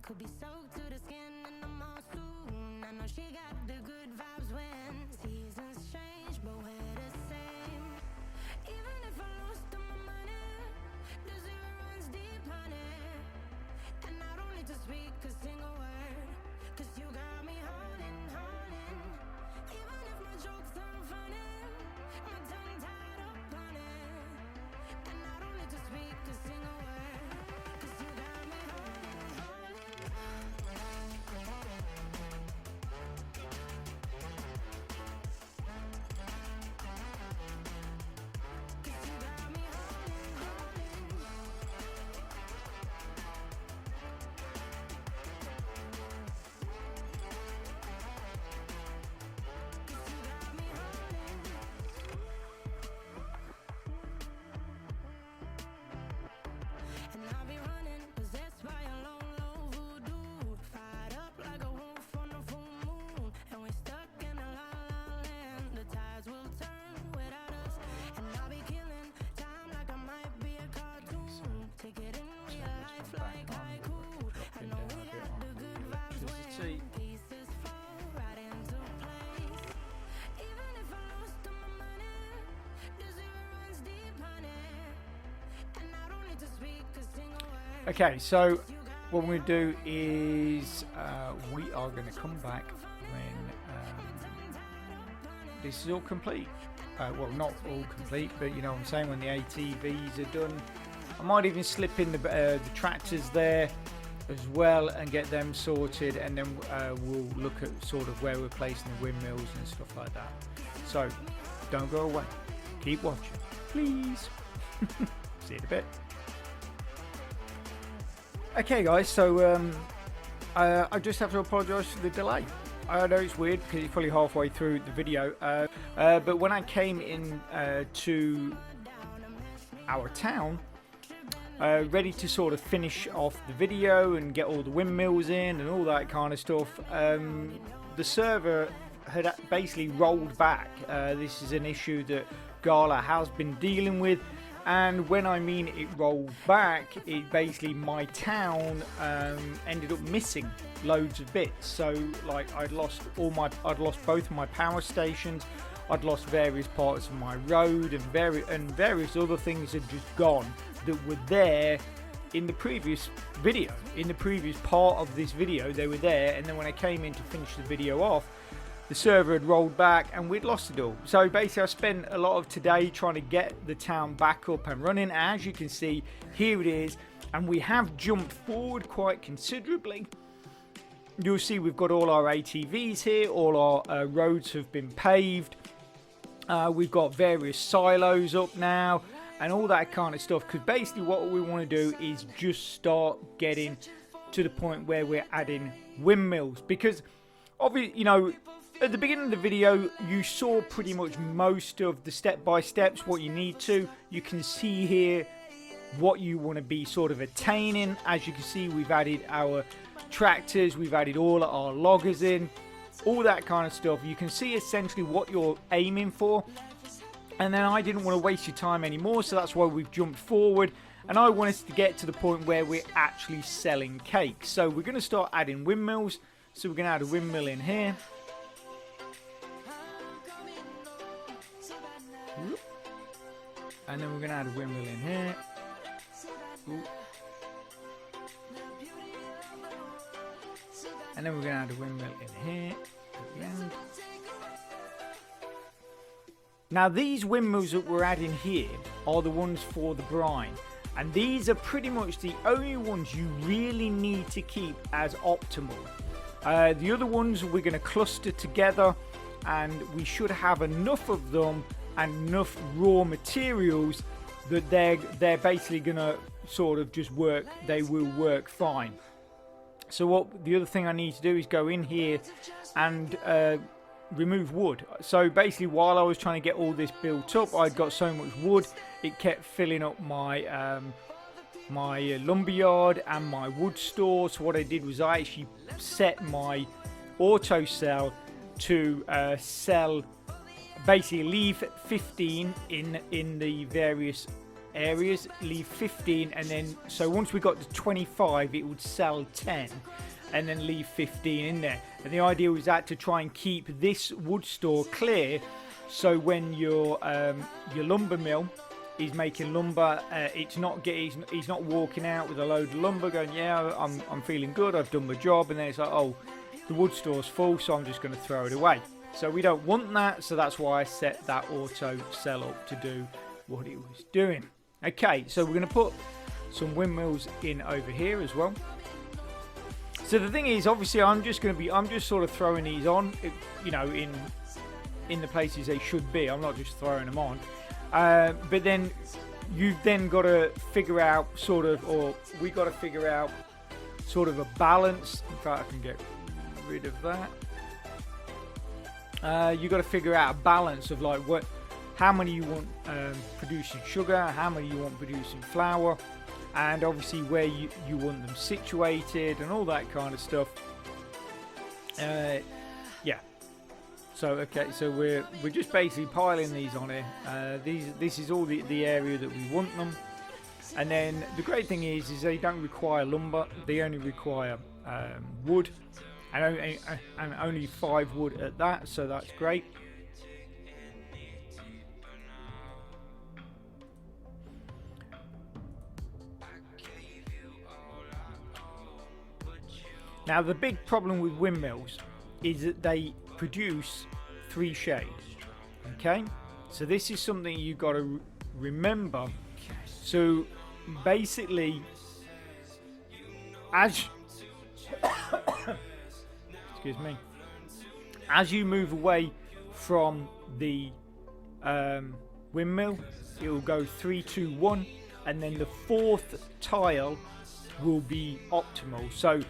Could be soaked to the skin in the monsoon. I know she got the good vibes when seasons change, but we're the same. Even if I lost all my money, the zero runs deep, honey. And I don't need to speak a single word, 'cause you got me holding, holding. Even if my jokes aren't funny, my tongue tied up on it. And I don't need to speak a single word, 'cause you got me holding, holding. And I'll be running, possessed by a long, low voodoo. Fired up like a wolf on a full moon. And we're stuck in a la la land. The tides will turn without us. And I'll be killing time like I might be a cartoon. Take it in real life like haiku. I know we got the good vibes when pieces fall right into place. Even if I lost all my money, the zero runs deep, honey. And I don't need to speak a single word. Okay, so what we're going to do is we are going to come back when this is all complete. Well, not all complete, but you know what I'm saying, when the ATVs are done. I might even slip in the tractors there as well and get them sorted, and then we'll look at sort of where we're placing the windmills and stuff like that. So don't go away, keep watching, please. See you in a bit. Okay guys, so I just have to apologise for the delay. I know it's weird because it's probably halfway through the video, but when I came in to our town, ready to sort of finish off the video and get all the windmills in and all that kind of stuff, the server had basically rolled back. This is an issue that Gala has been dealing with. And when I mean it rolled back, it basically, my town ended up missing loads of bits. So like I'd lost both of my power stations, I'd lost various parts of my road, and various other things had just gone that were there in the previous video. In the previous part of this video, they were there, and then when I came in to finish the video off, the server had rolled back and we'd lost it all. So basically I spent a lot of today trying to get the town back up and running. As you can see, here it is, and we have jumped forward quite considerably. You'll see we've got all our ATVs here, all our roads have been paved. We've got various silos up now and all that kind of stuff, because basically what we want to do is just start getting to the point where we're adding windmills, because obviously, you know, at the beginning of the video, you saw pretty much most of the step-by-steps, what you need to. You can see here what you want to be sort of attaining. As you can see, we've added our tractors, we've added all our loggers in, all that kind of stuff. You can see essentially what you're aiming for. And then I didn't want to waste your time anymore, so that's why we've jumped forward. And I want us to get to the point where we're actually selling cake. So we're going to start adding windmills. So we're going to add a windmill in here. And then we're going to add a windmill in here. Ooh. And then we're going to add a windmill in here at the end. Now these windmills that we're adding here are the ones for the brine. And these are pretty much the only ones you really need to keep as optimal. The other ones we're going to cluster together, and we should have enough of them and enough raw materials that they're basically going to sort of just work. They will work fine. So what the other thing I need to do is go in here and remove wood. So basically, while I was trying to get all this built up, I'd got so much wood it kept filling up my my lumberyard and my wood store. So what I did was I actually set my auto sell to sell, basically leave 15 in the various areas, leave 15, and then so once we got to 25 it would sell 10 and then leave 15 in there. And the idea was that to try and keep this wood store clear, so when your lumber mill is making lumber, it's not he's not walking out with a load of lumber going, yeah, I'm feeling good, I've done my job, and then it's like, oh, the wood store's full, so I'm just going to throw it away. So we don't want that, so that's why I set that auto sell up to do what it was doing. Okay, so we're going to put some windmills in over here as well. So the thing is, obviously, I'm just sort of throwing these on, you know, in the places they should be. I'm not just throwing them on. But then you've then got to figure out we got to figure out sort of a balance. In fact, I can get rid of that. You got to figure out a balance of like how many you want producing sugar, how many you want producing flour, and obviously where you want them situated and all that kind of stuff. Yeah. So okay, so we're just basically piling these on here. This is all the area that we want them. And then the great thing is they don't require lumber; they only require wood, and only 5 wood at that. So that's great. Now the big problem with windmills is that they produce 3 shades. Okay, so this is something you got to remember. So basically, as excuse me, as you move away from the windmill, it will go 3, 2, 1, and then the 4th tile will be optimal. So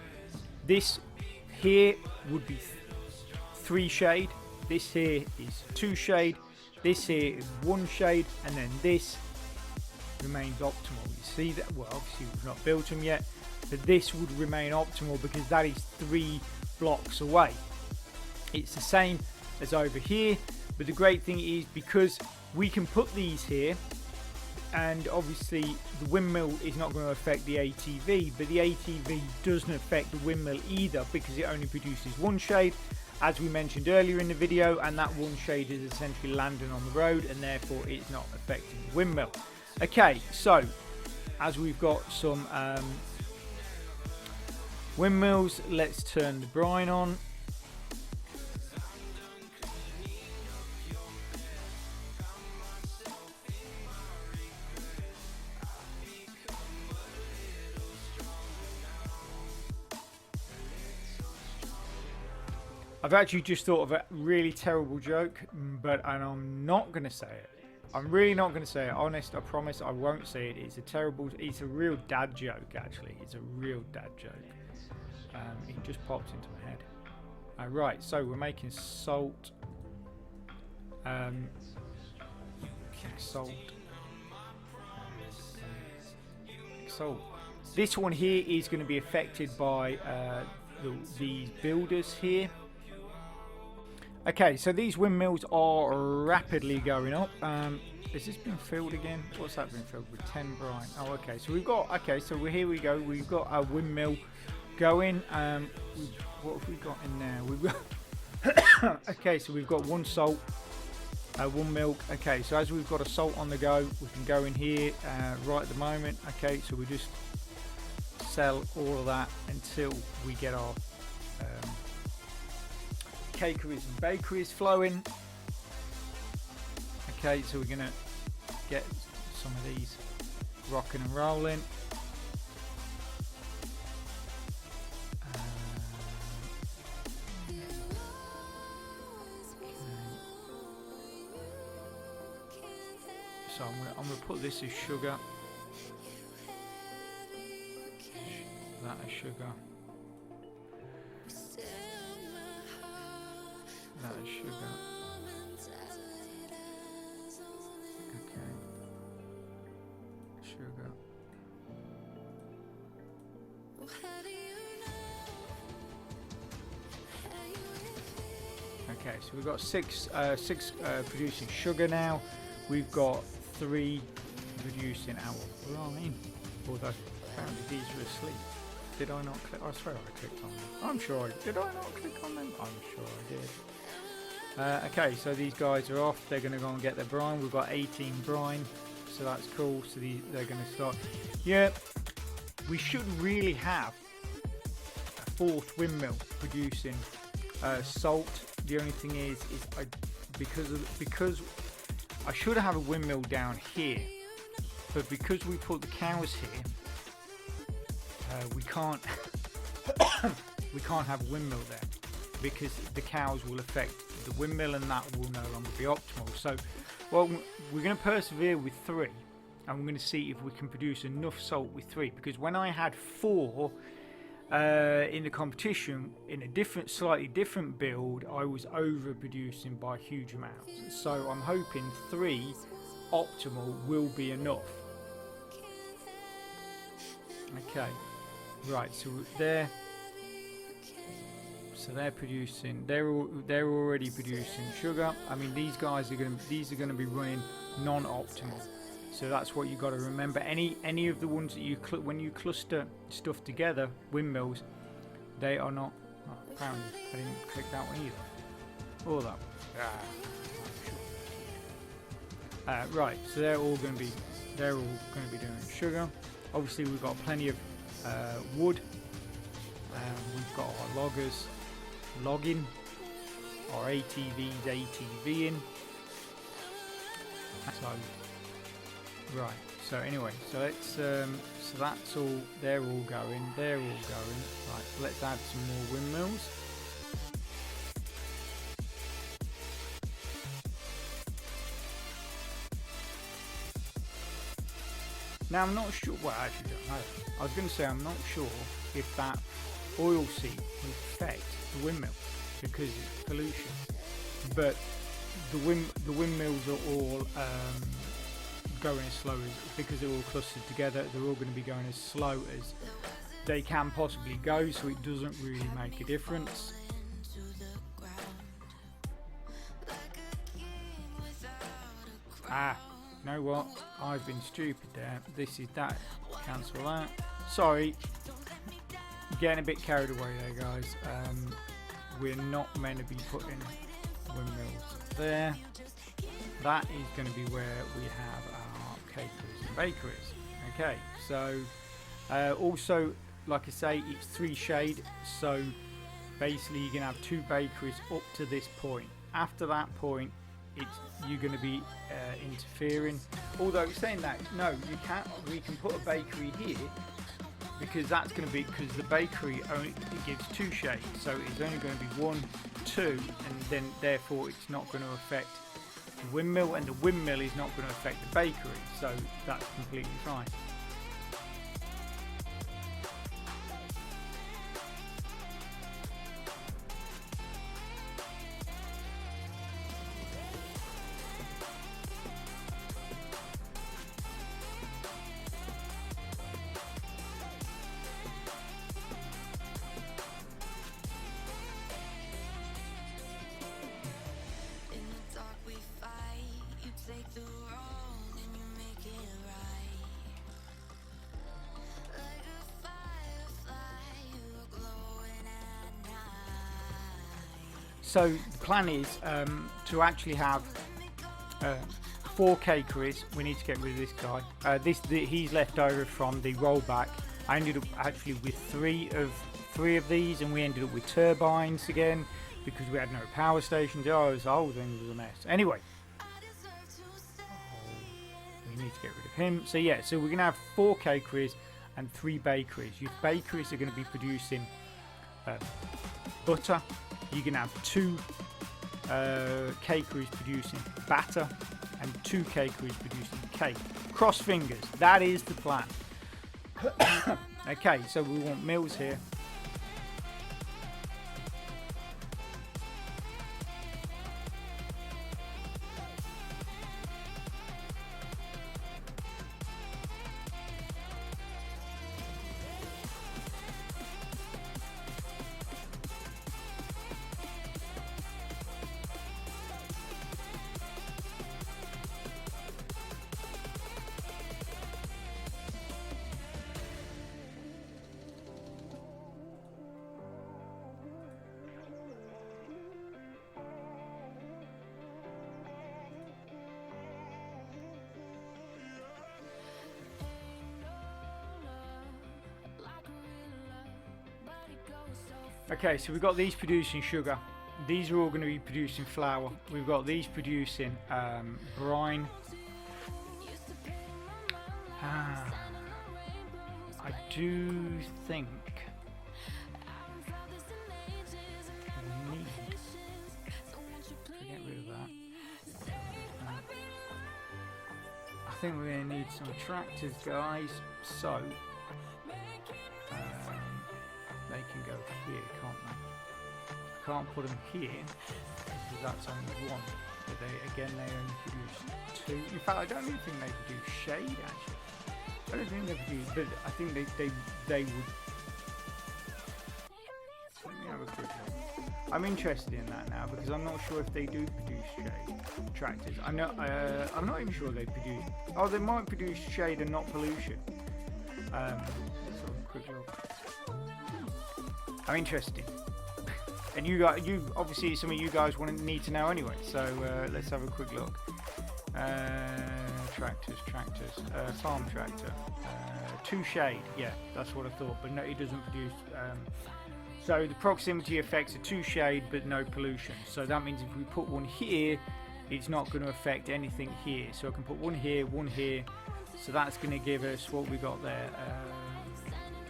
this here would be 3 shade, this here is 2 shade, this here is 1 shade, and then this remains optimal. You see that? Well, obviously we've not built them yet, but this would remain optimal because that is 3 blocks away. It's the same as over here, but the great thing is because we can put these here, and obviously the windmill is not going to affect the ATV, but the ATV doesn't affect the windmill either because it only produces 1 shade, as we mentioned earlier in the video, and that 1 shade is essentially landing on the road and therefore it's not affecting the windmill. Okay, so as we've got some windmills, let's turn the brine on. I've actually just thought of a really terrible joke, and I'm not going to say it. I'm really not going to say it. Honest, I promise I won't say it. It's a real dad joke, actually. It's a real dad joke. It just popped into my head. Right, so we're making salt. Salt. Salt. This one here is going to be affected by these builders here. Okay, so these windmills are rapidly going up. Has this been filled again? What's that been filled with? 10 brine. Oh, okay. So we've got. Okay, so here we go. We've got a windmill going. What have we got in there? We've got. Okay, so we've got one salt, one milk. Okay, so as we've got a salt on the go, we can go in here right at the moment. Okay, so we just sell all of that until we get our cakeries and bakeries flowing. Okay, so we're gonna get some of these rocking and rolling. So I'm gonna put this as sugar. That is sugar. That is sugar. Okay. Sugar. Okay, so we've got six producing sugar now. We've got 3 producing our brine. Although apparently these are asleep. Did I not click? I swear I clicked on them. I'm sure I did. I not click on them? I'm sure I did. Okay, so these guys are off. They're going to go and get their brine. We've got 18 brine, so that's cool. So they're going to start. Yeah, we should really have a 4th windmill producing salt. The only thing is because I should have a windmill down here, but because we put the cows here. We can't we can't have a windmill there because the cows will affect the windmill and that will no longer be optimal. So, well, we're going to persevere with 3 and we're going to see if we can produce enough salt with 3, because when I had 4 in the competition in a slightly different build, I was overproducing by huge amounts. So I'm hoping 3 optimal will be enough. Okay. Right, so they're producing. They're already producing sugar. I mean, these guys are going to be running non-optimal. So that's what you got to remember. Any of the ones that you when you cluster stuff together, windmills, they are not. Oh, apparently, I didn't click that one either. Or that one. Right, so they're all going to be doing sugar. Obviously, we've got plenty of wood. We've got our loggers logging, our ATVs ATVing. So right. So anyway, so let's so that's all. They're all going. They're all going. Right. So let's add some more windmills. Now I'm not sure. Well, actually, I don't know. I was going to say I'm not sure if that oil seep will affect the windmill because it's pollution. But the windmills are all going as slow as, because they're all clustered together. They're all going to be going as slow as they can possibly go, so it doesn't really make a difference. You know what? I've been stupid there. This is that. Cancel that. Sorry. Getting a bit carried away there, guys. We're not meant to be putting windmills there. That is going to be where we have our caterers and bakeries. Okay, so also, like I say, it's 3 shade. So basically, you can have 2 bakeries up to this point. After that point, you're going to be interfering. Although saying that, no, you can't. We can put a bakery here because that's going to be because the bakery only gives 2 shades, so it's only going to be 1, 2, and then therefore it's not going to affect the windmill, and the windmill is not going to affect the bakery. So that's completely fine. So the plan is to actually have 4 cakeries. We need to get rid of this guy. He's left over from the rollback. I ended up actually with three of these, and we ended up with turbines again because we had no power stations. Oh, the whole thing was a mess. Anyway, we need to get rid of him. So yeah, so we're gonna have 4 cakeries and 3 bakeries. Your bakeries are going to be producing butter. You're going to have 2 cakeries producing batter and 2 cakeries producing cake. Cross fingers. That is the plan. Okay, so we want mills here. Okay, so we've got these producing sugar. These are all going to be producing flour. We've got these producing brine. I do think we need to get rid of that. I think we're going to need some tractors, guys. So they can go here, can't they? I can't put them here because that's only 1. But they only produce 2. In fact, I don't even think they produce shade actually. I don't think they produce, but I think they would. Let me have a quick look. I'm interested in that now because I'm not sure if they do produce shade tractors. I know. I'm not even sure they produce. Oh, they might produce shade and not pollution. Let's have a quick look. I'm interested, and you obviously some of you guys need to know anyway. So let's have a quick look. Tractors, farm tractor, 2 shade. Yeah, that's what I thought. But no, it doesn't produce. So the proximity effects are 2 shade, but no pollution. So that means if we put 1 here, it's not going to affect anything here. So I can put 1 here, 1 here. So that's going to give us what we got there.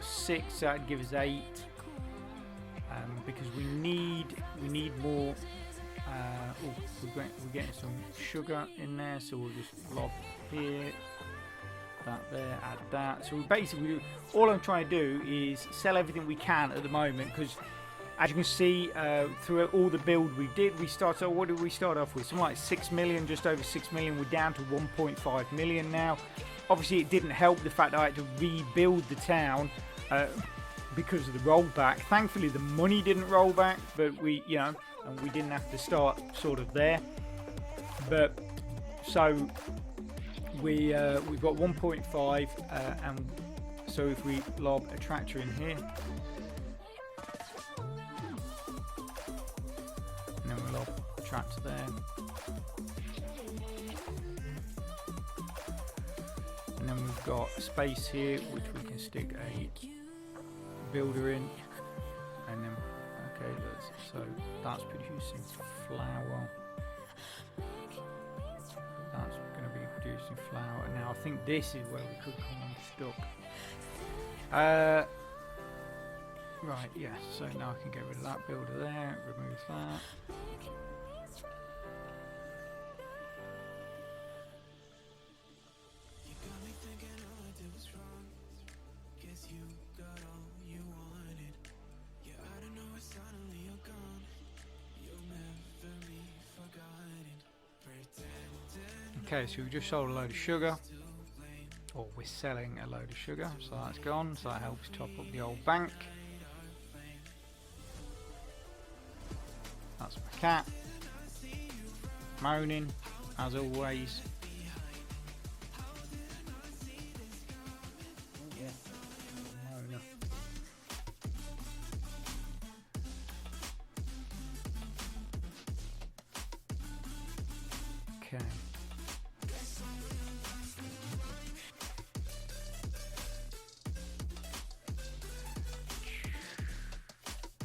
6. That'd give us 8. Because we need more. We're getting some sugar in there, so we'll just lob here, that there, add that. So we basically all I'm trying to do is sell everything we can at the moment, because as you can see through all the build we did, what did we start off with? Something like 6 million, just over 6 million. We're down to 1.5 million now. Obviously, it didn't help the fact that I had to rebuild the town. Because of the rollback. Thankfully the money didn't roll back, but we and we didn't have to start sort of there. But so we've got 1.5 and so if we lob a tractor in here, and then we lob a tractor there, and then we've got a space here which we can stick a builder in, and then so that's producing flour. That's going to be producing flour. Now I think this is where we could come unstuck. Right, yeah. So now I can get rid of that builder there. Remove that. Okay, so we just sold a load of sugar, or we're selling a load of sugar, so that's gone, so that helps top up the old bank. That's my cat, moaning, as always. Okay.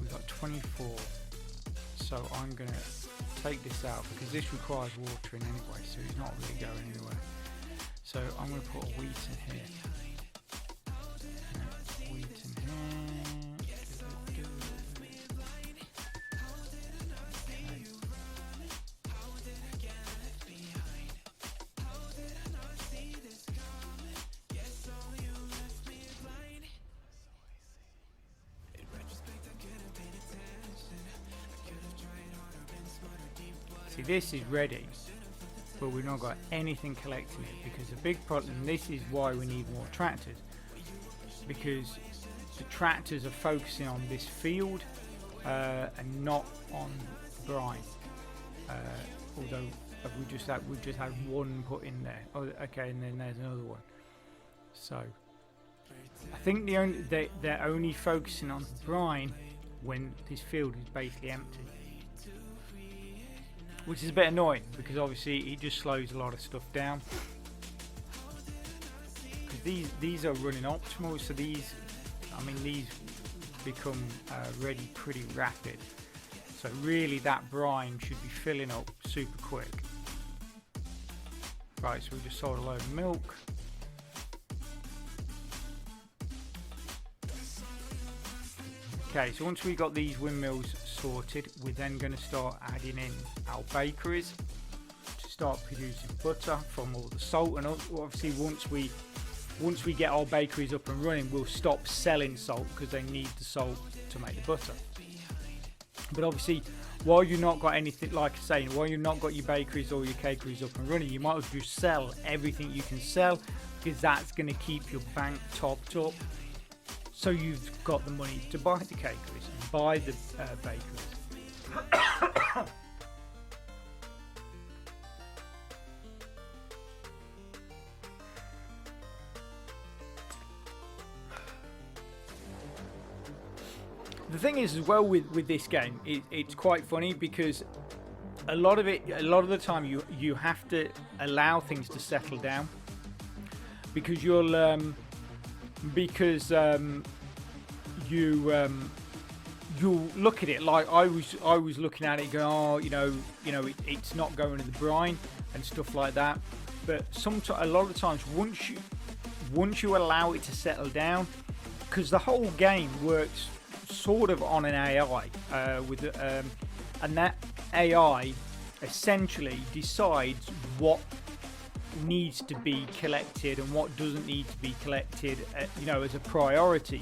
We've got 24. So I'm going to take this out because this requires watering anyway, so it's not really going anywhere. So I'm going to put a wheat in here. Wheat in here. See, this is ready, but we've not got anything collecting it because the big problem, this is why we need more tractors, because the tractors are focusing on this field and not on brine. Although we've just had one put in there. Oh, okay, and then there's another one. So I think they're only focusing on brine when this field is basically empty. Which is a bit annoying because obviously it just slows a lot of stuff down. Because these are running optimal, so these become ready pretty rapid. So really that brine should be filling up super quick. Right, so we just sold a load of milk. Okay, so once we got these windmills sorted, we're then going to start adding in our bakeries to start producing butter from all the salt. And obviously once we get our bakeries up and running, we'll stop selling salt because they need the salt to make the butter. But obviously, while you've not got anything, like I say, while you've not got your bakeries or your cakeries up and running, you might as well just sell everything you can sell because that's going to keep your bank topped up. So you've got the money to buy the cakeries and buy the bakeries. The thing is, as well, with this game, it's quite funny because a lot of the time you have to allow things to settle down because you'll you'll look at it like I was looking at it going, oh, it's not going to the brine and stuff like that. But a lot of the times once you allow it to settle down, because the whole game works sort of on an AI and that AI essentially decides what needs to be collected and what doesn't need to be collected, as a priority.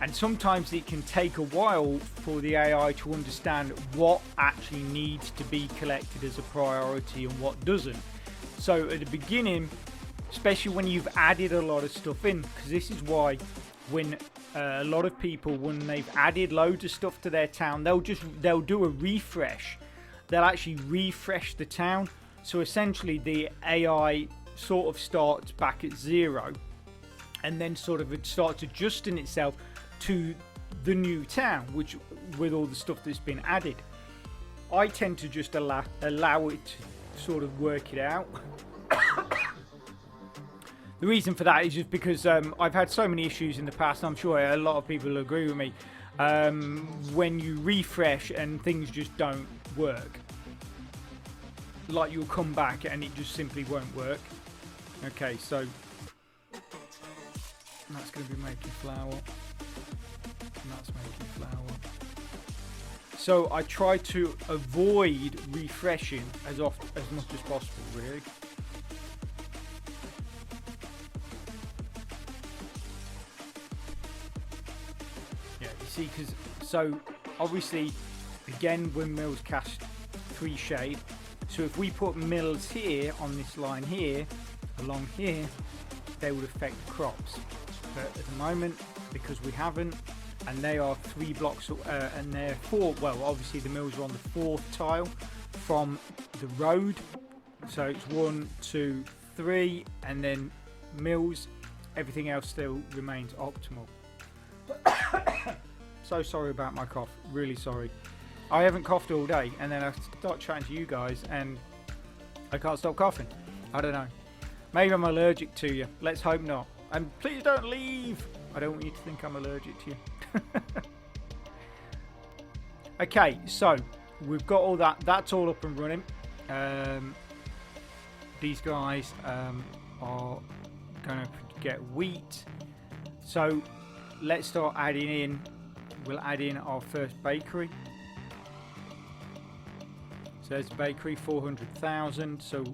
And sometimes it can take a while for the AI to understand what actually needs to be collected as a priority and what doesn't. So at the beginning, especially when you've added a lot of stuff in, because this is why when a lot of people, when they've added loads of stuff to their town, they'll do a refresh. They'll actually refresh the town. So essentially the AI sort of starts back at zero and then sort of it starts adjusting itself to the new town, which with all the stuff that's been added. I tend to just allow it to sort of work it out. The reason for that is just because I've had so many issues in the past, I'm sure a lot of people will agree with me, when you refresh and things just don't work. Like you'll come back and it just simply won't work. Okay, so that's going to be making flour. And that's making flour. So I try to avoid refreshing as much as possible, really. Yeah, you see, because so obviously, again, windmills cast 3 shade. So if we put mills here on this line here, along here, they would affect the crops. But at the moment, because we haven't, and they are 3 blocks, and they're 4, well, obviously the mills are on the 4th tile from the road. So it's 1, 2, 3, and then mills. Everything else still remains optimal. So sorry about my cough, really sorry. I haven't coughed all day, and then I start chatting to you guys, and I can't stop coughing. I don't know. Maybe I'm allergic to you. Let's hope not. And please don't leave. I don't want you to think I'm allergic to you. Okay, so we've got all that. That's all up and running. These guys are going to get wheat. So let's start adding in. We'll add in our first bakery. So there's the bakery, 400,000. So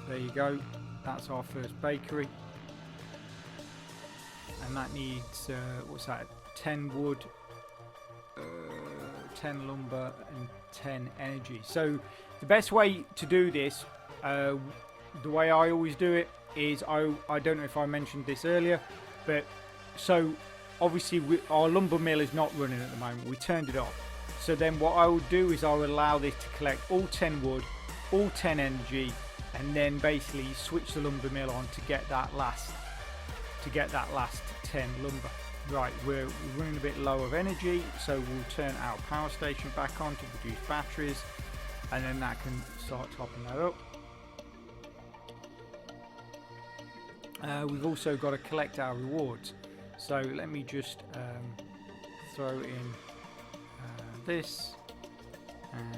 there you go. That's our first bakery. And that needs, what's that? 10 wood, 10 lumber, and 10 energy. So the best way to do this, the way I always do it, is I don't know if I mentioned this earlier, but so obviously our lumber mill is not running at the moment. We turned it off. So then what I would do is I would allow this to collect all 10 wood, all 10 energy, and then basically switch the lumber mill on to get that last 10 lumber. Right, we're running a bit low of energy, so we'll turn our power station back on to produce batteries, and then that can start topping that up. We've also got to collect our rewards, so let me just throw in this and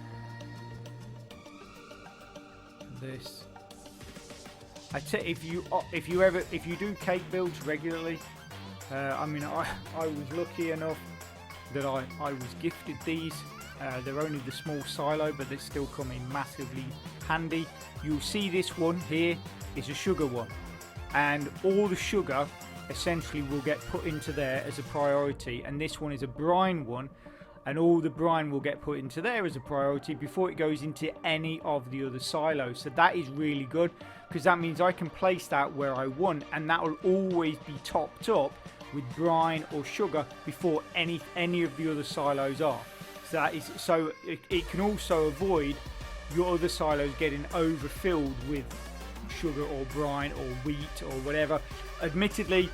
this. If you do cake builds regularly, I mean I was lucky enough that I was gifted these. They're only the small silo, but they still come in massively handy. You'll see this one here is a sugar one, and all the sugar essentially will get put into there as a priority, and this one is a brine one, and all the brine will get put into there as a priority before it goes into any of the other silos. So that is really good, because that means I can place that where I want, and that will always be topped up with brine or sugar before any of the other silos are. So that is it can also avoid your other silos getting overfilled with sugar or brine or wheat or whatever. Admittedly,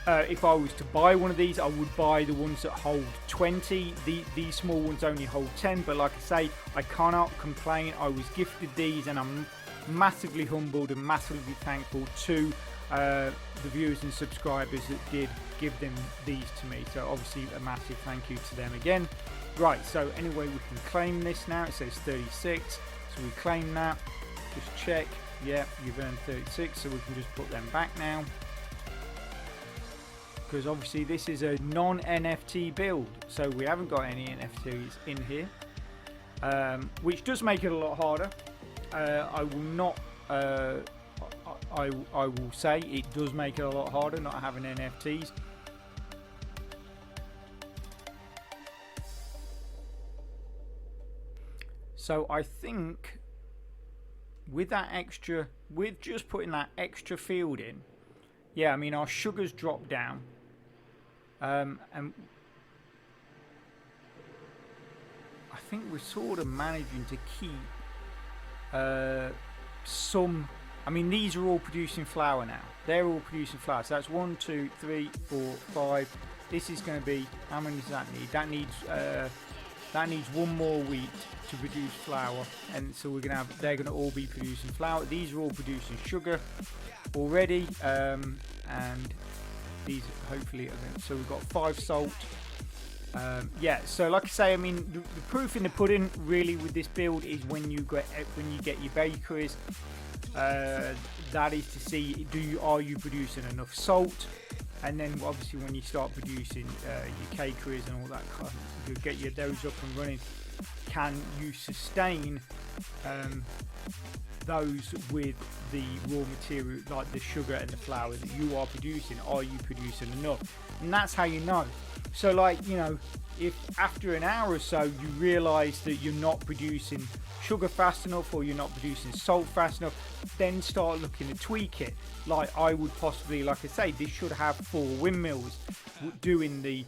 if I was to buy one of these, I would buy the ones that hold 20. These small ones only hold 10, but like I say, I cannot complain. I was gifted these, and I'm massively humbled and massively thankful to the viewers and subscribers that did give them these to me. So obviously a massive thank you to them again. Right, so anyway, we can claim this now. It says 36, so we claim that. Just check. Yeah, you've earned 36, so we can just put them back now, because obviously this is a non-NFT build, so we haven't got any NFTs in here, which does make it a lot harder. I will not I will say it does make it a lot harder not having NFTs. So I think with just putting that extra field in, yeah, I mean our sugars drop down, and I think we're sort of managing to keep some. I mean, these are all producing flour now. They're all producing flour. So that's 1, 2, 3, 4, 5. This is going to be, how many does that need? That needs one more wheat to produce flour, and so they're going to all be producing flour. These are all producing sugar already, and these hopefully are going to, so we've got 5 salt. Yeah, so like I say, I mean the proof in the pudding really with this build is when you get your bakeries. That is to see are you producing enough salt, and then obviously when you start producing your cakeries and all that kind of, you get those up and running. Can you sustain those with the raw material like the sugar and the flour that you are producing? Are you producing enough? And that's how you know. So like, you know, if after an hour or so you realize that you're not producing sugar fast enough, or you're not producing salt fast enough, then start looking to tweak it. Like I would possibly, like I say, this should have 4 windmills doing the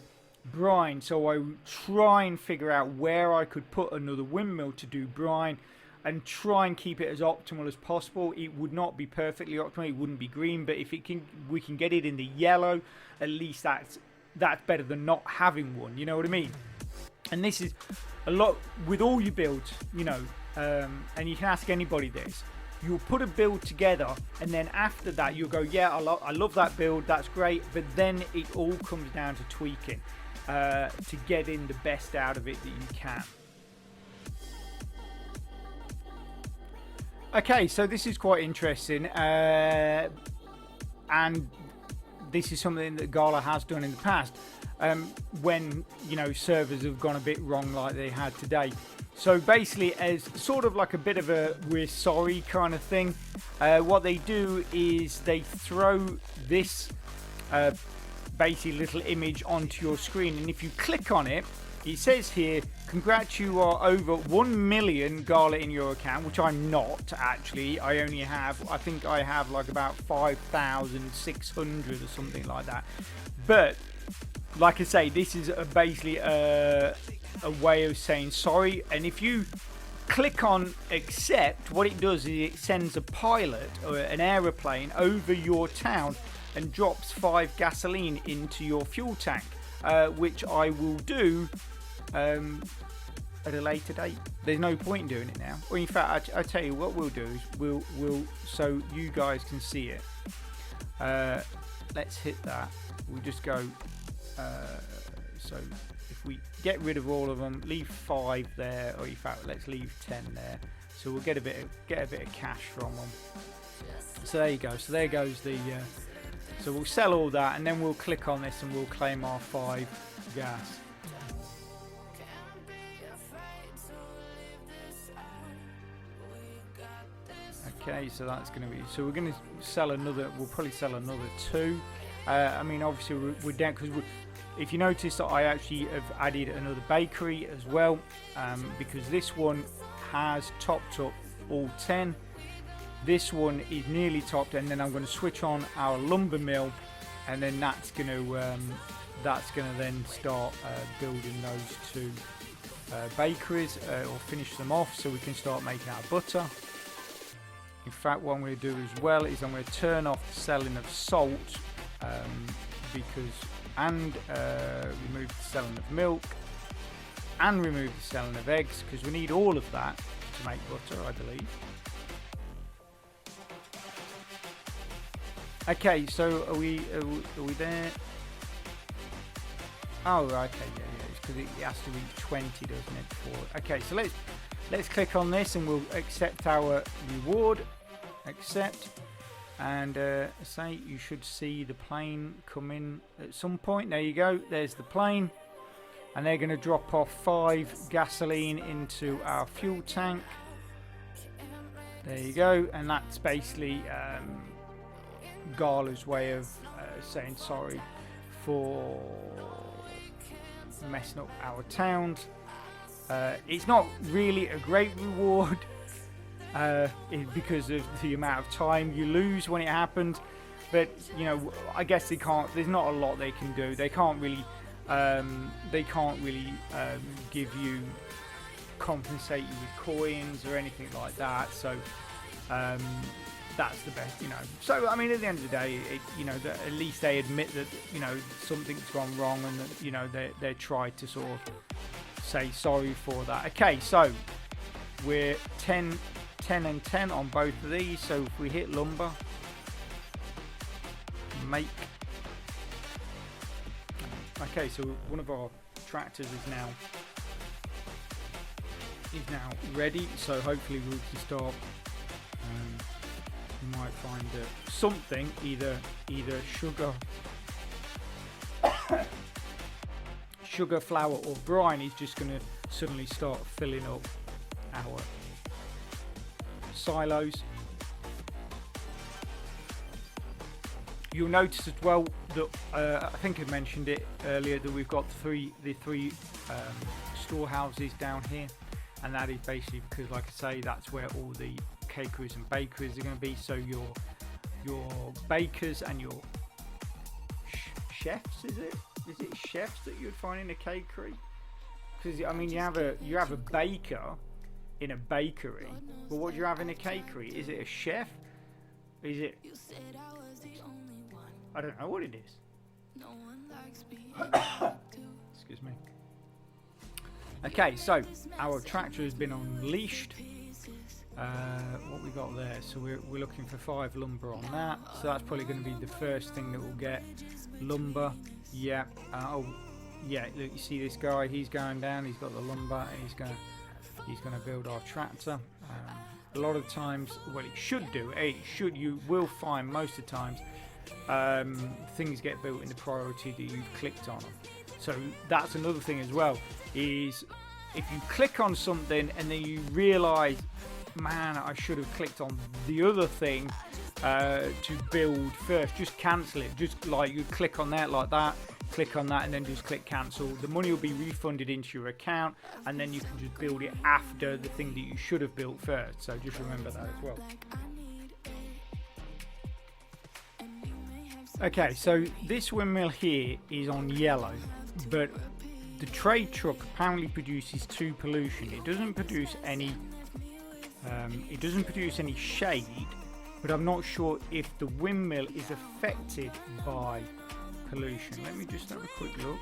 brine, so I would try and figure out where I could put another windmill to do brine and try and keep it as optimal as possible. It would not be perfectly optimal, it wouldn't be green, but if we can get it in the yellow, at least that's better than not having one, you know what I mean? And this is a lot with all your builds, you know, and you can ask anybody this. you'll put a build together, and then after that you'll go, yeah, I love that build, that's great, but then it all comes down to tweaking to get in the best out of it that you can. Okay, so this is quite interesting, and this is something that Gala has done in the past, when, you know, servers have gone a bit wrong like they had today. So basically, as sort of like a bit of a we're sorry kind of thing, what they do is they throw this basically little image onto your screen, and if you click on it, it says here, congrats, you are over 1 million Gala in your account, which I'm not actually. I only have, I think I have like about 5,600 or something like that. But like I say, this is basically a way of saying sorry. And if you click on accept, what it does is it sends a pilot or an aeroplane over your town and drops 5 gasoline into your fuel tank, which I will do at a later date. There's no point in doing it now. Or in fact, I tell you what we'll do is we'll so you guys can see it. Let's hit that. We'll just go. So if we get rid of all of them, leave 5 there, or in fact, let's leave 10 there. So we'll get a bit of cash from them. So there you go. So there goes the. So we'll sell all that, and then we'll click on this, and we'll claim our 5 gas. Okay, so that's going to be. So we're going to sell another. We'll probably sell another 2. I mean, obviously we're down because if you notice that I actually have added another bakery as well, because this one has topped up all 10. This one is nearly topped, and then I'm going to switch on our lumber mill, and then that's going to then start building those 2 bakeries or finish them off, so we can start making our butter. In fact, what I'm going to do as well is I'm going to turn off the selling of salt, and remove the selling of milk, and remove the selling of eggs, because we need all of that to make butter, I believe. Okay, so are we there? Oh, okay, yeah, it's because it has to reach 20, doesn't it? Before. Okay, so let's click on this, and we'll accept our reward. Accept, and say you should see the plane come in at some point. There you go. There's the plane, and they're going to drop off 5 gasoline into our fuel tank. There you go, and that's basically Gala's way of saying sorry for messing up our towns. It's not really a great reward because of the amount of time you lose when it happens, but you know, I guess they can't. There's not a lot they can do. They can't really give you, compensate you with coins or anything like that. So that's the best, you know. So I mean, at the end of the day, you know, at least they admit that, you know, something's gone wrong, and that, you know, they try to sort of say sorry for that. Okay, so we're 10 and 10 on both of these. So if we hit lumber, make. Okay, so one of our tractors is now ready. So hopefully we can start. We might find something, either sugar, flour, or brine is just going to suddenly start filling up our silos. You'll notice as well that I think I mentioned it earlier that we've got the three storehouses down here, and that is basically because, like I say, that's where all the cakeries and bakeries are going to be. So your bakers and your chefs, is it chefs that you'd find in a cakery? Because I mean, you have a baker in a bakery, but what do you have in a cakery? Is it a chef? Is it? I don't know what it is. Excuse me. Okay, so our tractor has been unleashed. What we got there? So we're looking for 5 lumber on that. So that's probably going to be the first thing that we'll get. Lumber. Yeah. Oh, yeah. Look, you see this guy? He's going down. He's got the lumber, and he's gonna build our tractor. A lot of times, well, it should do. You will find most of the times things get built in the priority that you've clicked on them. So that's another thing as well, is if you click on something and then you realise, man, I should have clicked on the other thing to build first, just cancel it. Just like you click on that like that, click on that, and then just click cancel. The money will be refunded into your account, and then you can just build it after the thing that you should have built first. So just remember that as well. Okay, so this windmill here is on yellow, but the trade truck apparently produces 2 pollution. It doesn't produce any shade, but I'm not sure if the windmill is affected by pollution. Let me just have a quick look.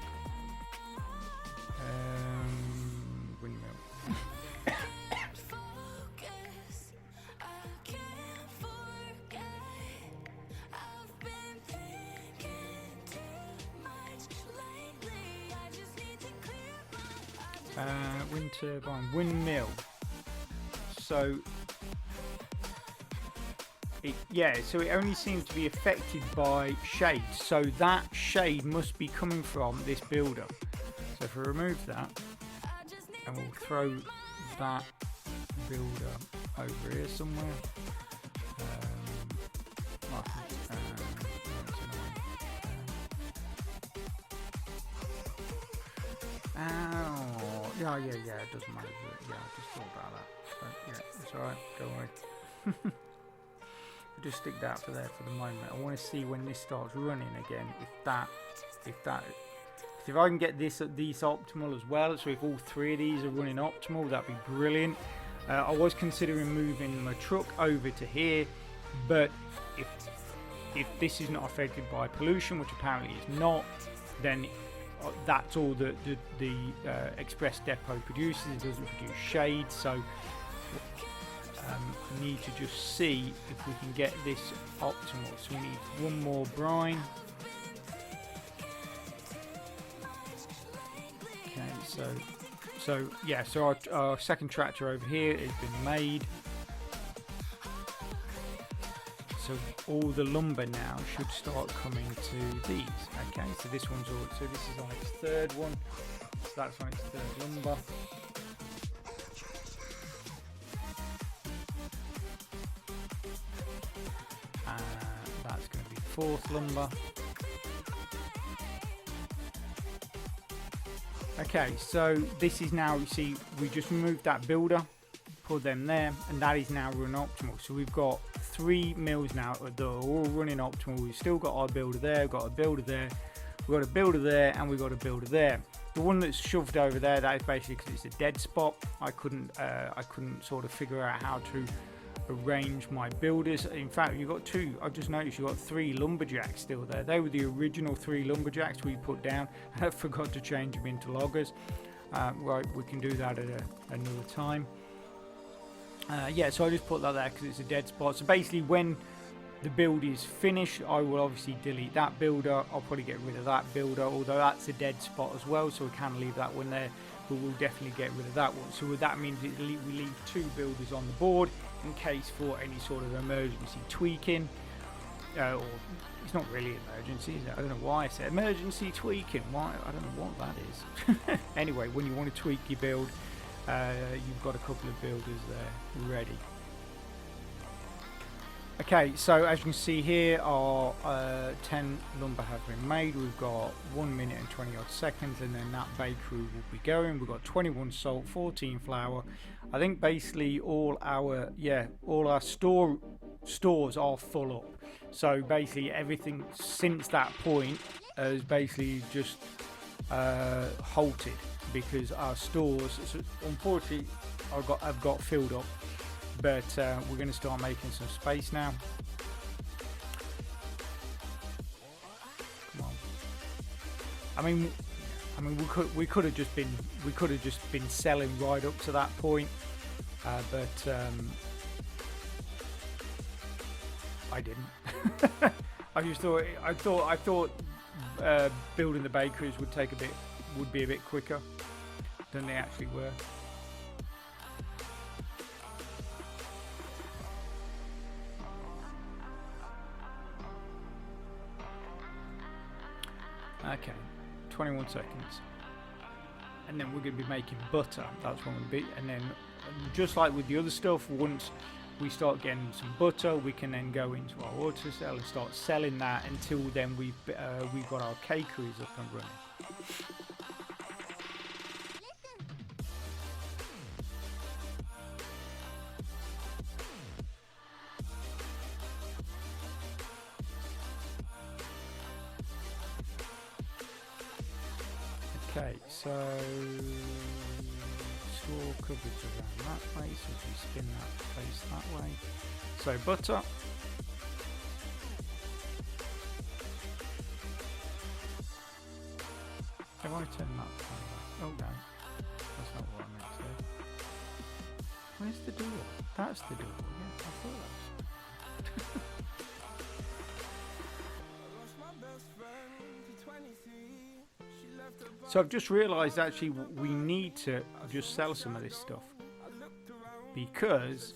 Windmill. Wind turbine, windmill. So so it only seems to be affected by shade. So that shade must be coming from this builder. So if we remove that, and we'll throw that builder over here somewhere. Yeah, it doesn't matter. Yeah, I just thought about that. But yeah, it's alright, don't worry. Just stick that for there for the moment. I want to see when this starts running again, if I can get these optimal as well. So if all 3 of these are running optimal, that'd be brilliant. I was considering moving my truck over to here, but if this is not affected by pollution, which apparently is not, then that's all the express depot produces. It doesn't produce shade, so need to just see if we can get this optimal. So we need 1 more brine. Okay, so our second tractor over here has been made. So all the lumber now should start coming to these. Okay, so this one's all. So this is on its 3rd one. So that's on its 3rd lumber. That's going to be 4th lumber. Okay, so this is now, you see, we just removed that builder, put them there, and that is now run optimal. So we've got 3 mills now that are all running optimal. We've still got our builder there, got a builder there, we've got a builder there, and we've got a builder there. The one that's shoved over there, that is basically because it's a dead spot. I couldn't sort of figure out how to arrange my builders. In fact, you've got 2. I've just noticed you've got 3 lumberjacks still there. They were the original 3 lumberjacks we put down. I forgot to change them into loggers. Right, we can do that at another time. So I just put that there because it's a dead spot. So basically, when the build is finished, I will obviously delete that builder. I'll probably get rid of that builder, although that's a dead spot as well, so we can leave that one there, but we'll definitely get rid of that one. So that means we leave 2 builders on the board in case for any sort of emergency tweaking, or it's not really emergency, is it? I don't know why I said emergency tweaking. Why? I don't know what that is. Anyway, when you want to tweak your build, you've got a couple of builders there ready. Okay, so as you can see here, our 10 lumber have been made. We've got 1 minute and 20 odd seconds, and then that bakery will be going. We've got 21 salt, 14 flour. I think basically all our stores are full up. So basically everything since that point has basically just halted because our stores, unfortunately, have got filled up. But we're going to start making some space now. Come on. I mean, we could have just been selling right up to that point, but I didn't. I just thought I thought building the bakeries would be a bit quicker than they actually were. Okay, 21 seconds. And then we're going to be making butter. That's what we're going to be. And then, just like with the other stuff, once we start getting some butter, we can then go into our auto cell and start selling that. Until then, we've got our cakeries up and running. Okay, so store coverage around that way, so if you spin that face that way. So butter. I want to turn that way. Oh no, that's not what I meant to do. Where's the door? That's the door, yeah, I thought that was. So I've just realised actually we need to just sell some of this stuff because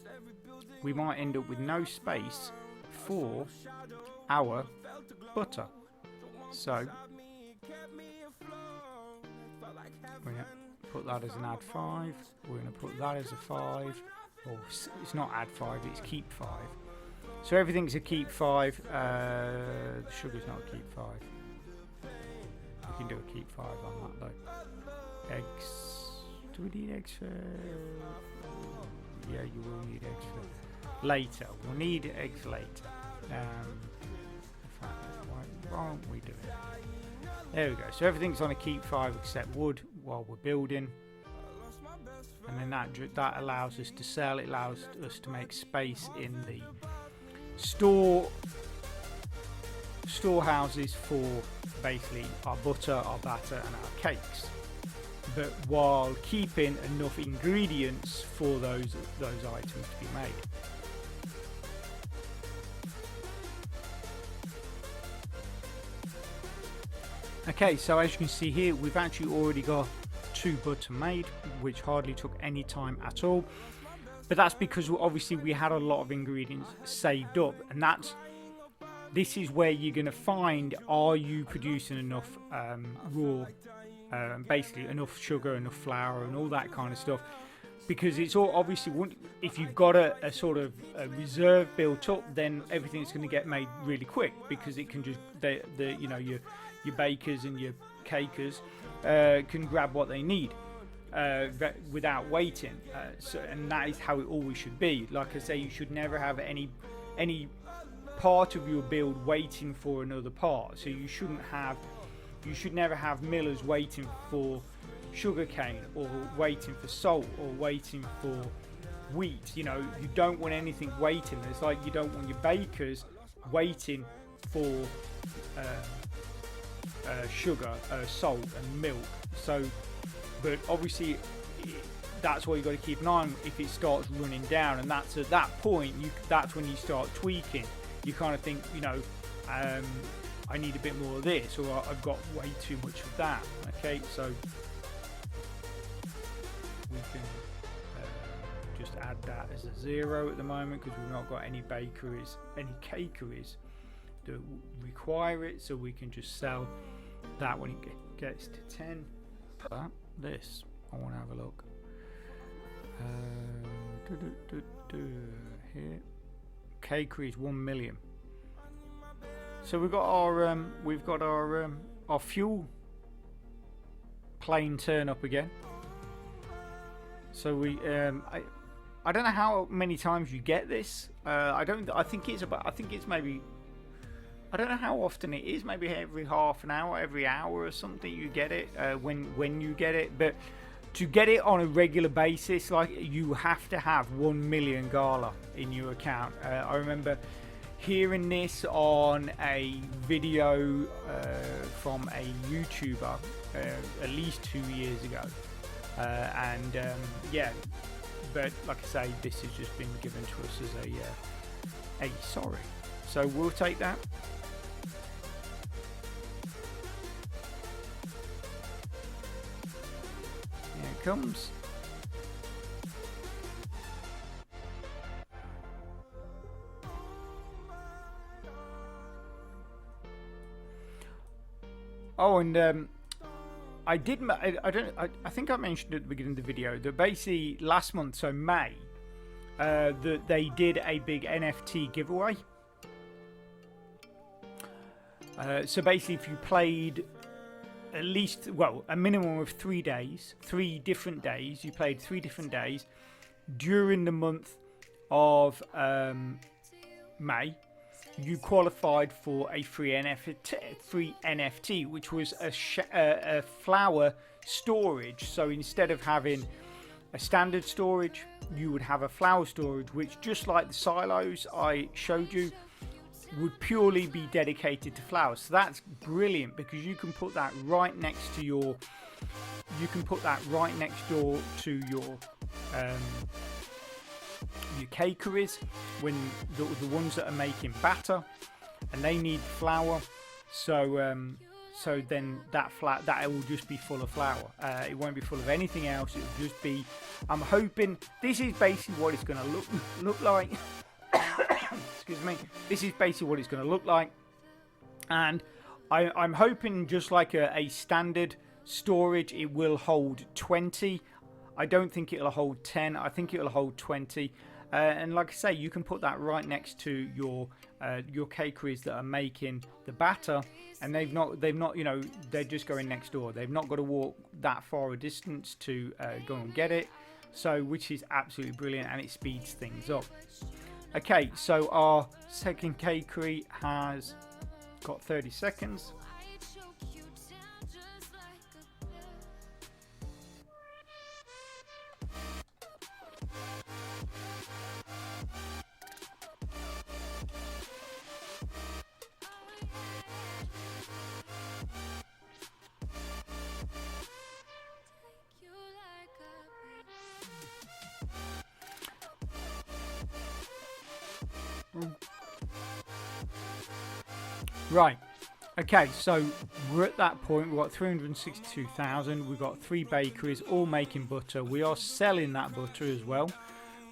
we might end up with no space for our butter. So we're going to put that as an add 5. We're going to put that as a 5. Or it's not add 5, it's keep 5. So everything's a keep 5. The sugar's not a keep 5. You can do a keep 5 on that though. Eggs. Do we need eggs for? Yeah, you will need eggs for later. We'll need eggs later. In fact, why won't we do it? There we go. So everything's on a keep 5 except wood while we're building. And then that allows us to sell. It allows us to make space in the storehouses for basically our butter, our batter and our cakes, but while keeping enough ingredients for those items to be made. Okay, so as you can see here, we've actually already got 2 butter made, which hardly took any time at all, but that's because obviously we had a lot of ingredients saved up, and this is where you're going to find, are you producing enough basically enough sugar, enough flour and all that kind of stuff, because it's all obviously, if you've got a sort of a reserve built up, then everything's going to get made really quick, because it can just your bakers and your cakers can grab what they need without waiting, and that is how it always should be. Like I say, you should never have any part of your build waiting for another part. So you should never have millers waiting for sugarcane, or waiting for salt, or waiting for wheat. You don't want anything waiting. It's like you don't want your bakers waiting for sugar, salt and milk. So, but obviously that's what you got to keep an eye on if it starts running down, and that's at that point that's when you start tweaking. You kind of think, I need a bit more of this, or I've got way too much of that. Okay, so we can just add that as a 0 at the moment, because we've not got any cakeries that require it, so we can just sell that when it gets to 10. This, I want to have a look. Here. Cakeries 1 million. So we've got our fuel plane turn up again. So we I don't know how many times you get this. I don't know how often it is. Maybe every half an hour, every hour or something you get it. When you get it, but to get it on a regular basis, like, you have to have 1 million Gala in your account. I remember hearing this on a video from a YouTuber at least 2 years ago, yeah, but like I say, this has just been given to us as So we'll take that. Here it comes. Oh, and I did. I think I mentioned at the beginning of the video that basically last month, so May, that they did a big NFT giveaway. So basically, if you played at least, well, a minimum of 3 days, 3 different days, you played 3 different days during the month of May, you qualified for a free NFT, which was a flower storage. So instead of having a standard storage, you would have a flower storage, which, just like the silos I showed you, would purely be dedicated to flowers. So that's brilliant, because you can put that right next to your, door to your cakeries, when the ones that are making batter and they need flour. So so then that will just be full of flour. It won't be full of anything else. It will just be, I'm hoping this is basically what it's going to look like. Excuse me. This is basically what it's going to look like, and I'm hoping, just like a standard storage, it will hold 20. I don't think it'll hold 10. I think it'll hold 20. And like I say, you can put that right next to your cakeries that are making the batter, and they've not, you know, they're just going next door. They've not got to walk that far a distance to go and get it. So, which is absolutely brilliant, and it speeds things up. Okay, so our second cakery has got 30 seconds. Right, okay, so we're at that point. We've got 362,000. We've got 3 bakeries all making butter. We are selling that butter as well.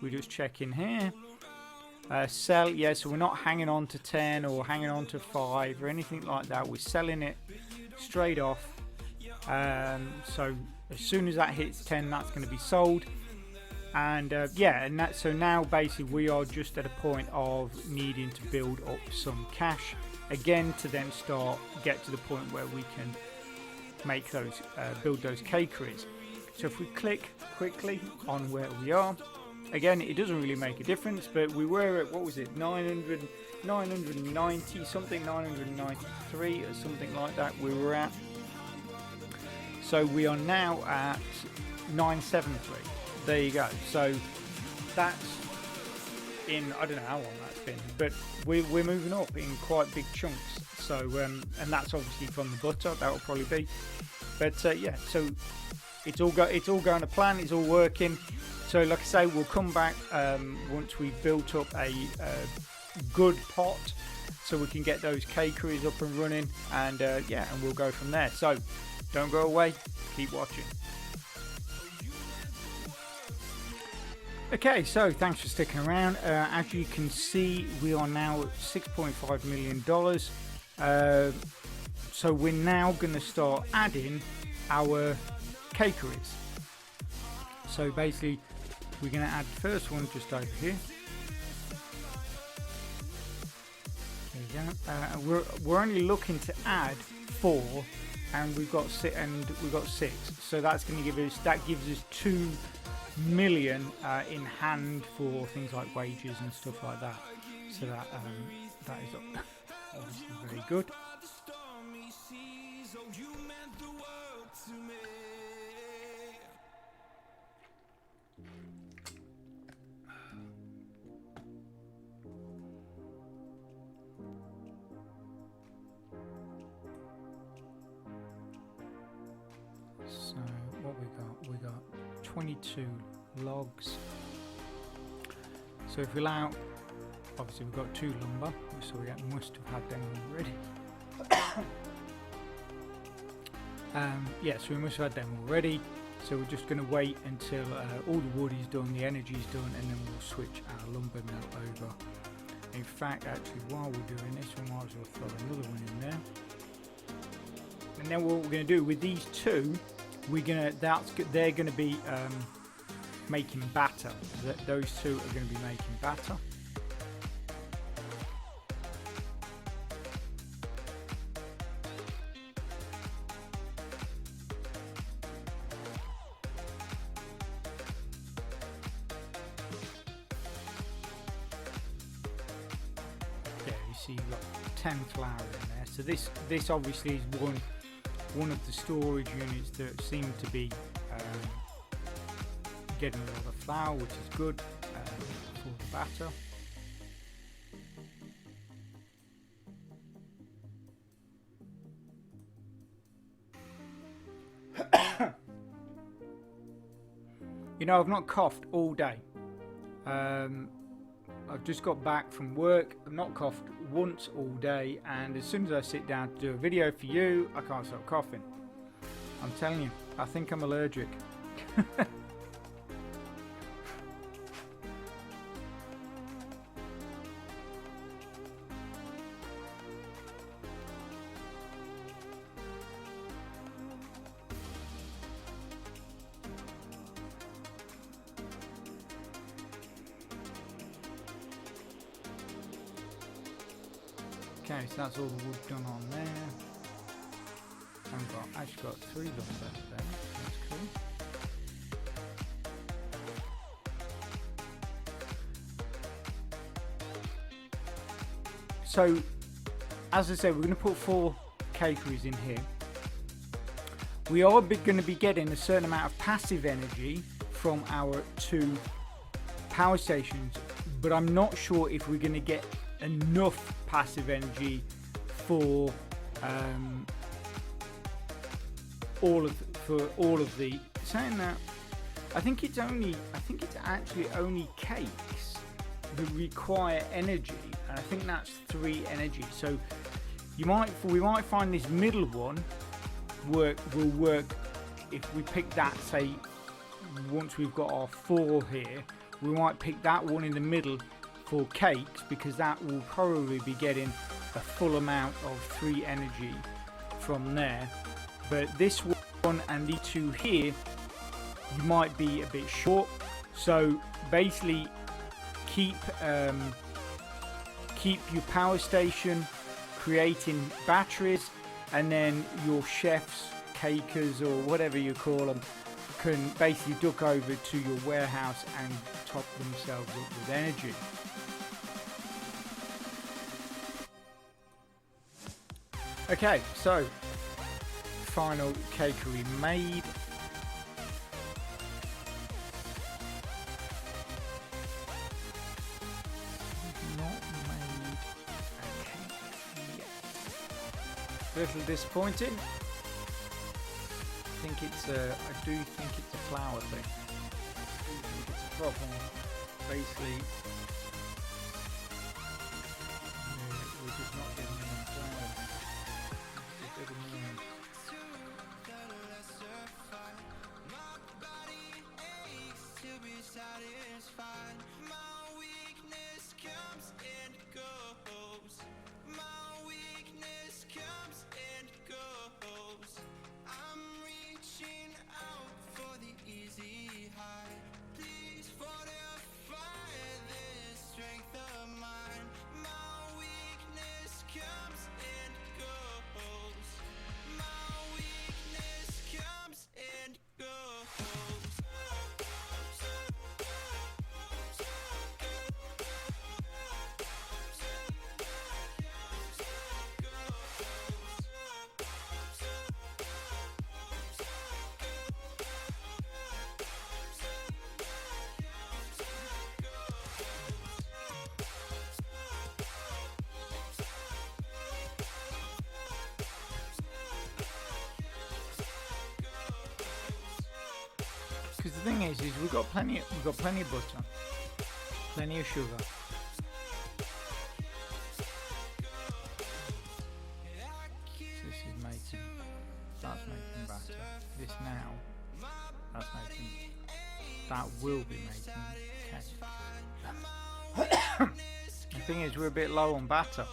We just check in here. Sell, yeah, so we're not hanging on to 10 or hanging on to 5 or anything like that. We're selling it straight off. So as soon as that hits 10, that's going to be sold. And yeah, and that, so now basically we are just at a point of needing to build up some cash again, to then get to the point where we can make those build those cakeries. So if we click quickly on where we are, again, it doesn't really make a difference, but we were at, what was it, 990 something, 993 or something like that we were at. So we are now at 973. There you go. So that's in, I don't know how long that's been, but we're moving up in quite big chunks. So and that's obviously from the butter. That will probably be, but yeah. So it's all going to plan. It's all working. So like I say, we'll come back once we've built up a good pot, so we can get those cakeries up and running, and yeah, and we'll go from there. So don't go away. Keep watching. Okay, so thanks for sticking around. As you can see, we are now at $6.5 million. So we're now going to start adding our cakeries. So basically, we're going to add the first one just over here. There you go. We're only looking to add 4, and we've got 6. So that's going to gives us 2 million in hand for things like wages and stuff like that. So that is obviously very good. So what we got 22 logs. So if we allow obviously we've got 2 lumber, so we must have had them already. Yeah, so we must have had them already. So we're just going to wait until all the wood is done, the energy is done, and then we'll switch our lumber mill over. In fact, actually, while we're doing this, we might as well throw another one in there. And then what we're going to do with these 2, they're going to be making batter. Those 2 are going to be making batter. So you've got 10 flour in there. So this obviously is one of the storage units that seem to be getting a lot of flour, which is good for the batter. You know, I've not coughed all day. I've just got back from work. I've not coughed once all day, and as soon as I sit down to do a video for you, I can't stop coughing. I'm telling you, I think I'm allergic. Okay, so that's all the wood done on there. I've actually got 3 lumber there. That's cool. So, as I said, we're going to put 4 cakeries in here. We are going to be getting a certain amount of passive energy from our 2 power stations, but I'm not sure if we're going to get enough passive energy for all of the. Saying that, I think it's actually only cakes that require energy, and I think that's 3 energy. So we might find this middle one will work if we pick that. Say once we've got our 4 here, we might pick that one in the middle for cakes, because that will probably be getting a full amount of 3 energy from there. But this one and the 2 here, you might be a bit short. So basically keep your power station creating batteries, and then your chefs, cakers, or whatever you call them, can basically duck over to your warehouse and top themselves up with energy. Okay, so final cakery made. Not made a cake yet. A little disappointing. I do think it's a flour thing. I do think it's a problem. Basically, we're just not getting enough flour. Because the thing is we've got plenty of butter, plenty of sugar, that will be making cake. The thing is, we're a bit low on batter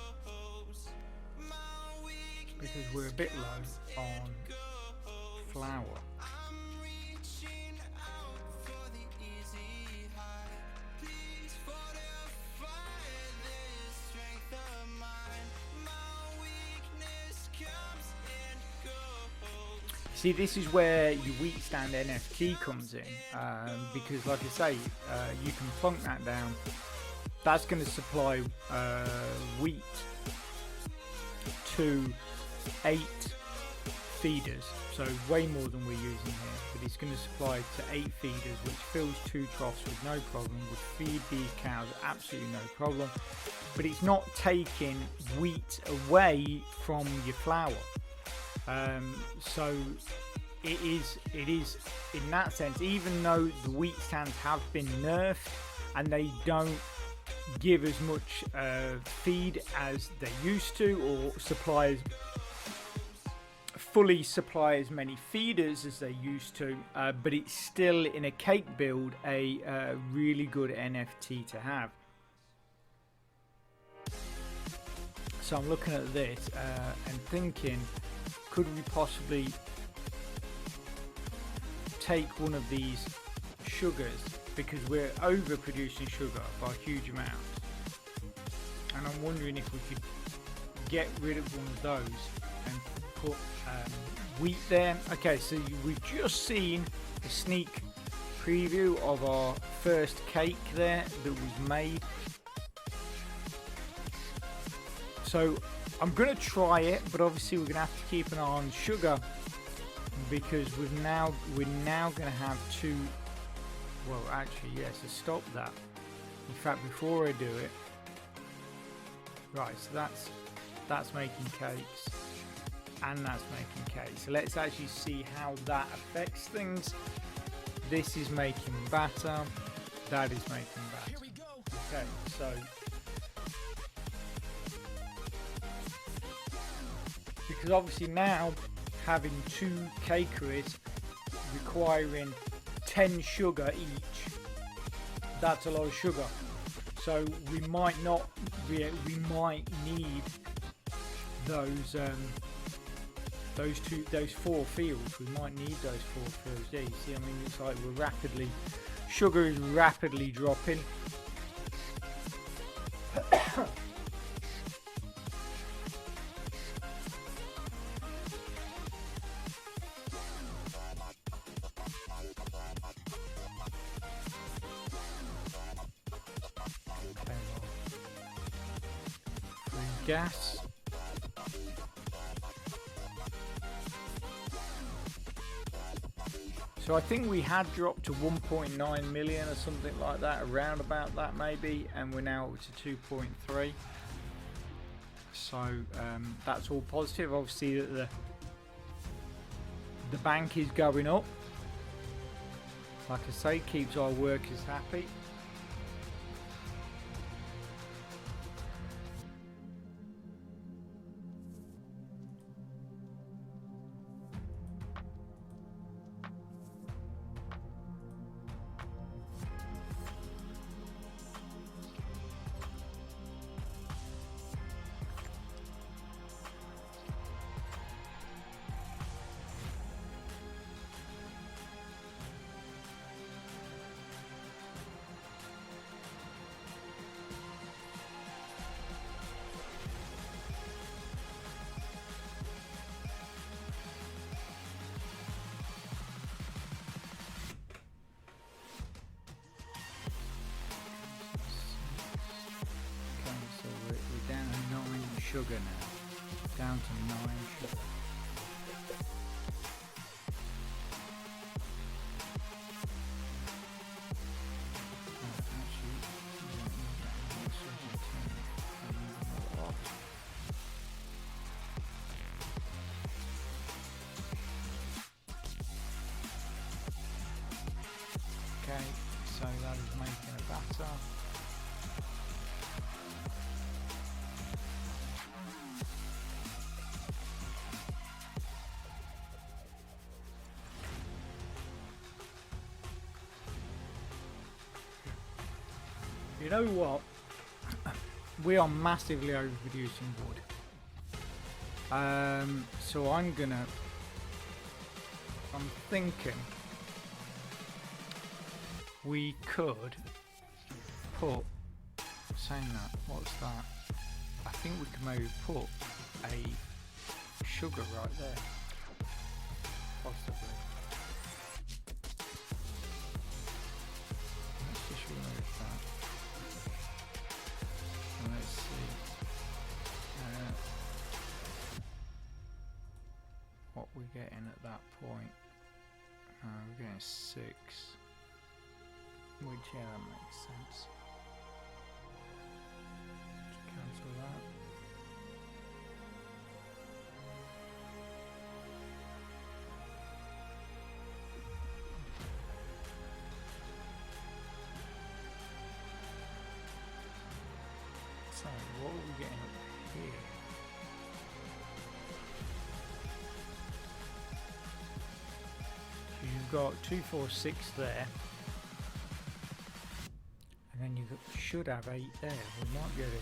because we're a bit low on flour. See, this is where your wheat stand NFT comes in, because like I say, you can plunk that down. That's going to supply wheat to 8 feeders, so way more than we're using here, but it's going to supply to 8 feeders, which fills 2 troughs with no problem, would feed these cows absolutely no problem, but it's not taking wheat away from your flour. So it is in that sense, even though the wheat stands have been nerfed and they don't give as much feed as they used to, or fully supply as many feeders as they used to, but it's still, in a cake build, a really good NFT to have. So I'm looking at this and thinking, could we possibly take one of these sugars, because we're overproducing sugar by a huge amount, and I'm wondering if we could get rid of one of those and put wheat there. Okay, so we've just seen a sneak preview of our first cake there that was made. So I'm going to try it, but obviously we're going to have to keep an eye on sugar, because we're now going to have to, well actually yes, to stop that. In fact, before I do it, right, so that's making cakes and that's making cakes. So let's actually see how that affects things. This is making batter, that is making batter. Okay, so because obviously now having 2 cakeries requiring 10 sugar each, that's a lot of sugar. So we might need those 4 fields. We might need those 4 fields. Yeah, you see, I mean, it's like sugar is rapidly dropping. Gas. So I think we had dropped to 1.9 million or something like that, around about that maybe, and we're now up to 2.3. So that's all positive. Obviously that the bank is going up. Like I say, keeps our workers happy. Sugar now, down to 9 sugar. Okay, so that is making a batter. You know what? We are massively overproducing wood. So I'm thinking we could put, saying that, what's that? I think we can maybe put a sugar right there. Possibly. Let's just remove that. And let's see what we're getting at that point. We're getting 6, which yeah, that makes sense. Just cancel that. So what are we getting up here? You've got 2, 4, 6 there, and then you should have 8 there. We might be able to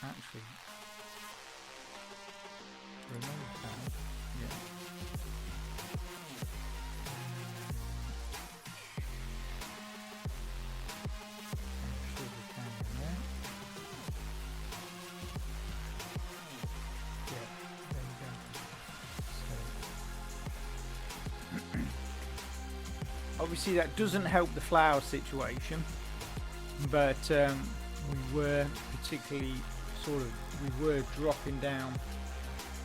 actually remove that. Yeah. I'm sure we can in there. Yeah, there you go. So obviously that doesn't help the flour situation, but we were particularly we were dropping down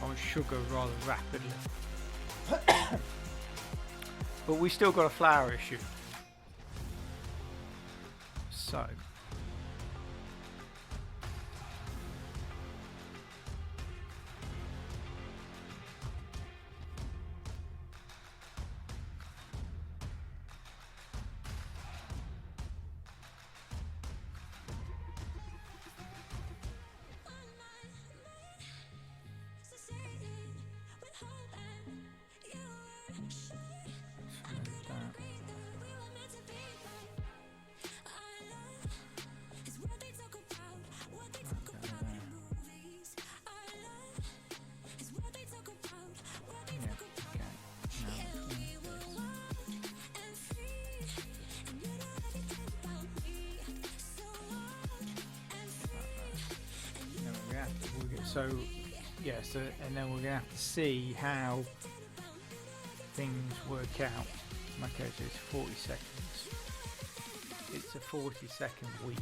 on sugar rather rapidly. But we still got a flour issue. So yes, and then we're going to have to see how things work out. Okay, so it's 40 seconds. It's a 40-second week.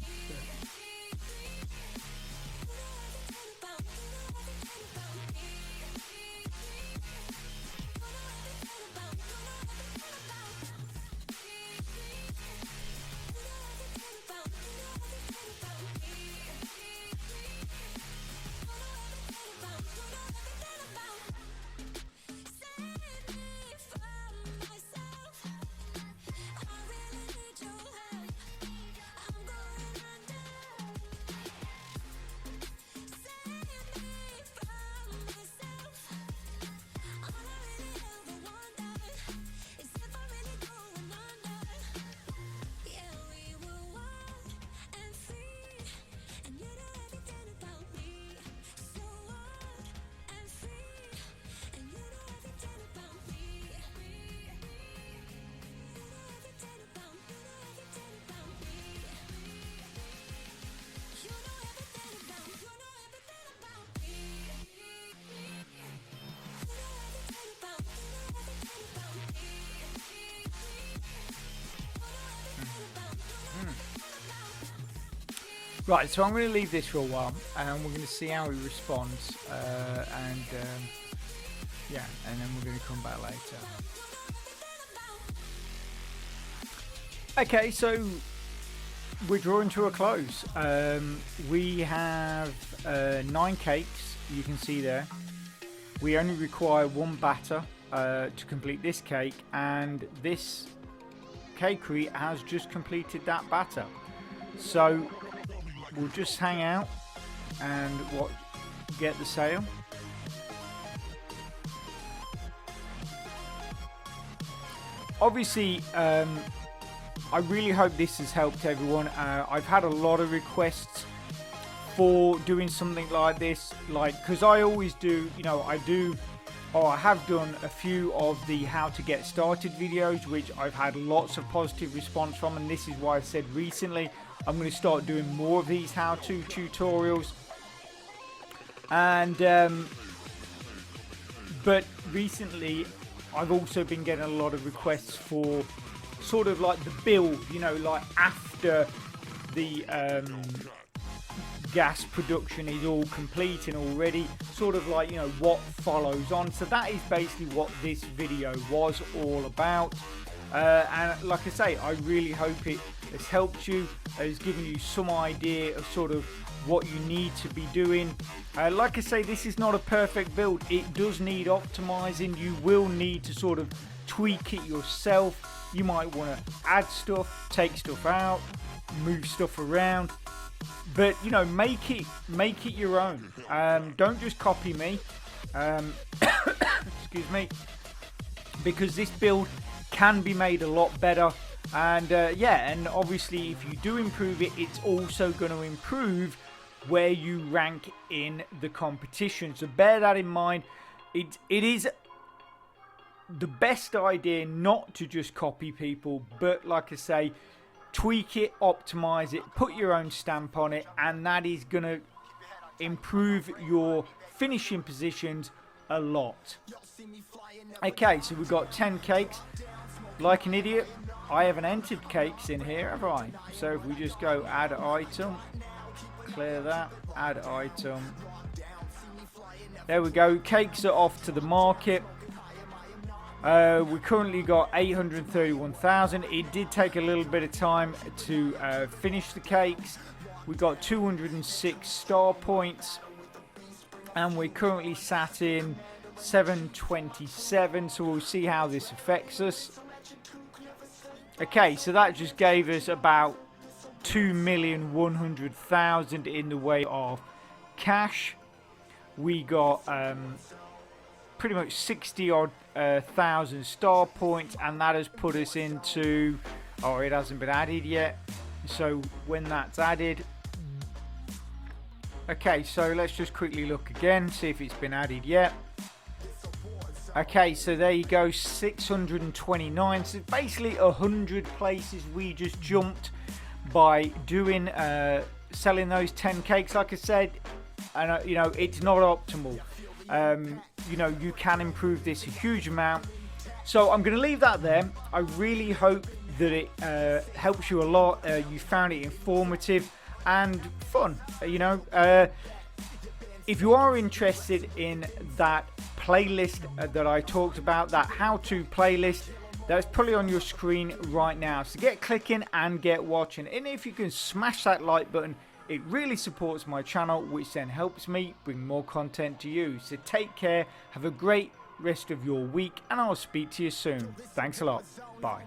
Right, so I'm going to leave this for a while, and we're going to see how he responds, and then we're going to come back later. Okay, so we're drawing to a close. We have 9 cakes, you can see there. We only require 1 batter to complete this cake, and this cakery has just completed that batter. So we'll just hang out and get the sale. Obviously, I really hope this has helped everyone. I've had a lot of requests for doing something like this, because I always do, I have done a few of the how to get started videos, which I've had lots of positive response from, and this is why I said recently I'm going to start doing more of these how-to tutorials. And but recently I've also been getting a lot of requests for sort of like the build, like after the gas production is all complete and already, sort of like, what follows on. So that is basically what this video was all about. And like I say, I really hope it has helped you, has given you some idea of sort of what you need to be doing. Like I say, this is not a perfect build. It does need optimizing. You will need to sort of tweak it yourself. You might want to add stuff, take stuff out, move stuff around, but make it your own. Don't just copy me. Excuse me, because this build can be made a lot better. And and obviously if you do improve it, it's also going to improve where you rank in the competition. So bear that in mind. It is the best idea not to just copy people, but like I say, tweak it, optimize it, put your own stamp on it, and that is going to improve your finishing positions a lot. Okay, so we've got 10 cakes. Like an idiot, I haven't entered cakes in here, have I? So if we just go add item, clear that, add item. There we go, cakes are off to the market. We currently got 831,000. It did take a little bit of time to finish the cakes. We got 206 star points, and we're currently sat in 727, so we'll see how this affects us. Okay, so that just gave us about 2,100,000 in the way of cash. We got pretty much 60 odd thousand star points, and that has put us into, it hasn't been added yet, so when that's added, okay, so let's just quickly look again, see if it's been added yet. Okay, so there you go, 629. So basically 100 places we just jumped by doing selling those 10 cakes. Like I said, and it's not optimal. You can improve this a huge amount. So I'm going to leave that there. I really hope that it helps you a lot. You found it informative and fun. If you are interested in that playlist that I talked about, that how-to playlist, that's probably on your screen right now. So get clicking and get watching. And if you can smash that like button, it really supports my channel, which then helps me bring more content to you. So take care, have a great rest of your week, and I'll speak to you soon. Thanks a lot. Bye.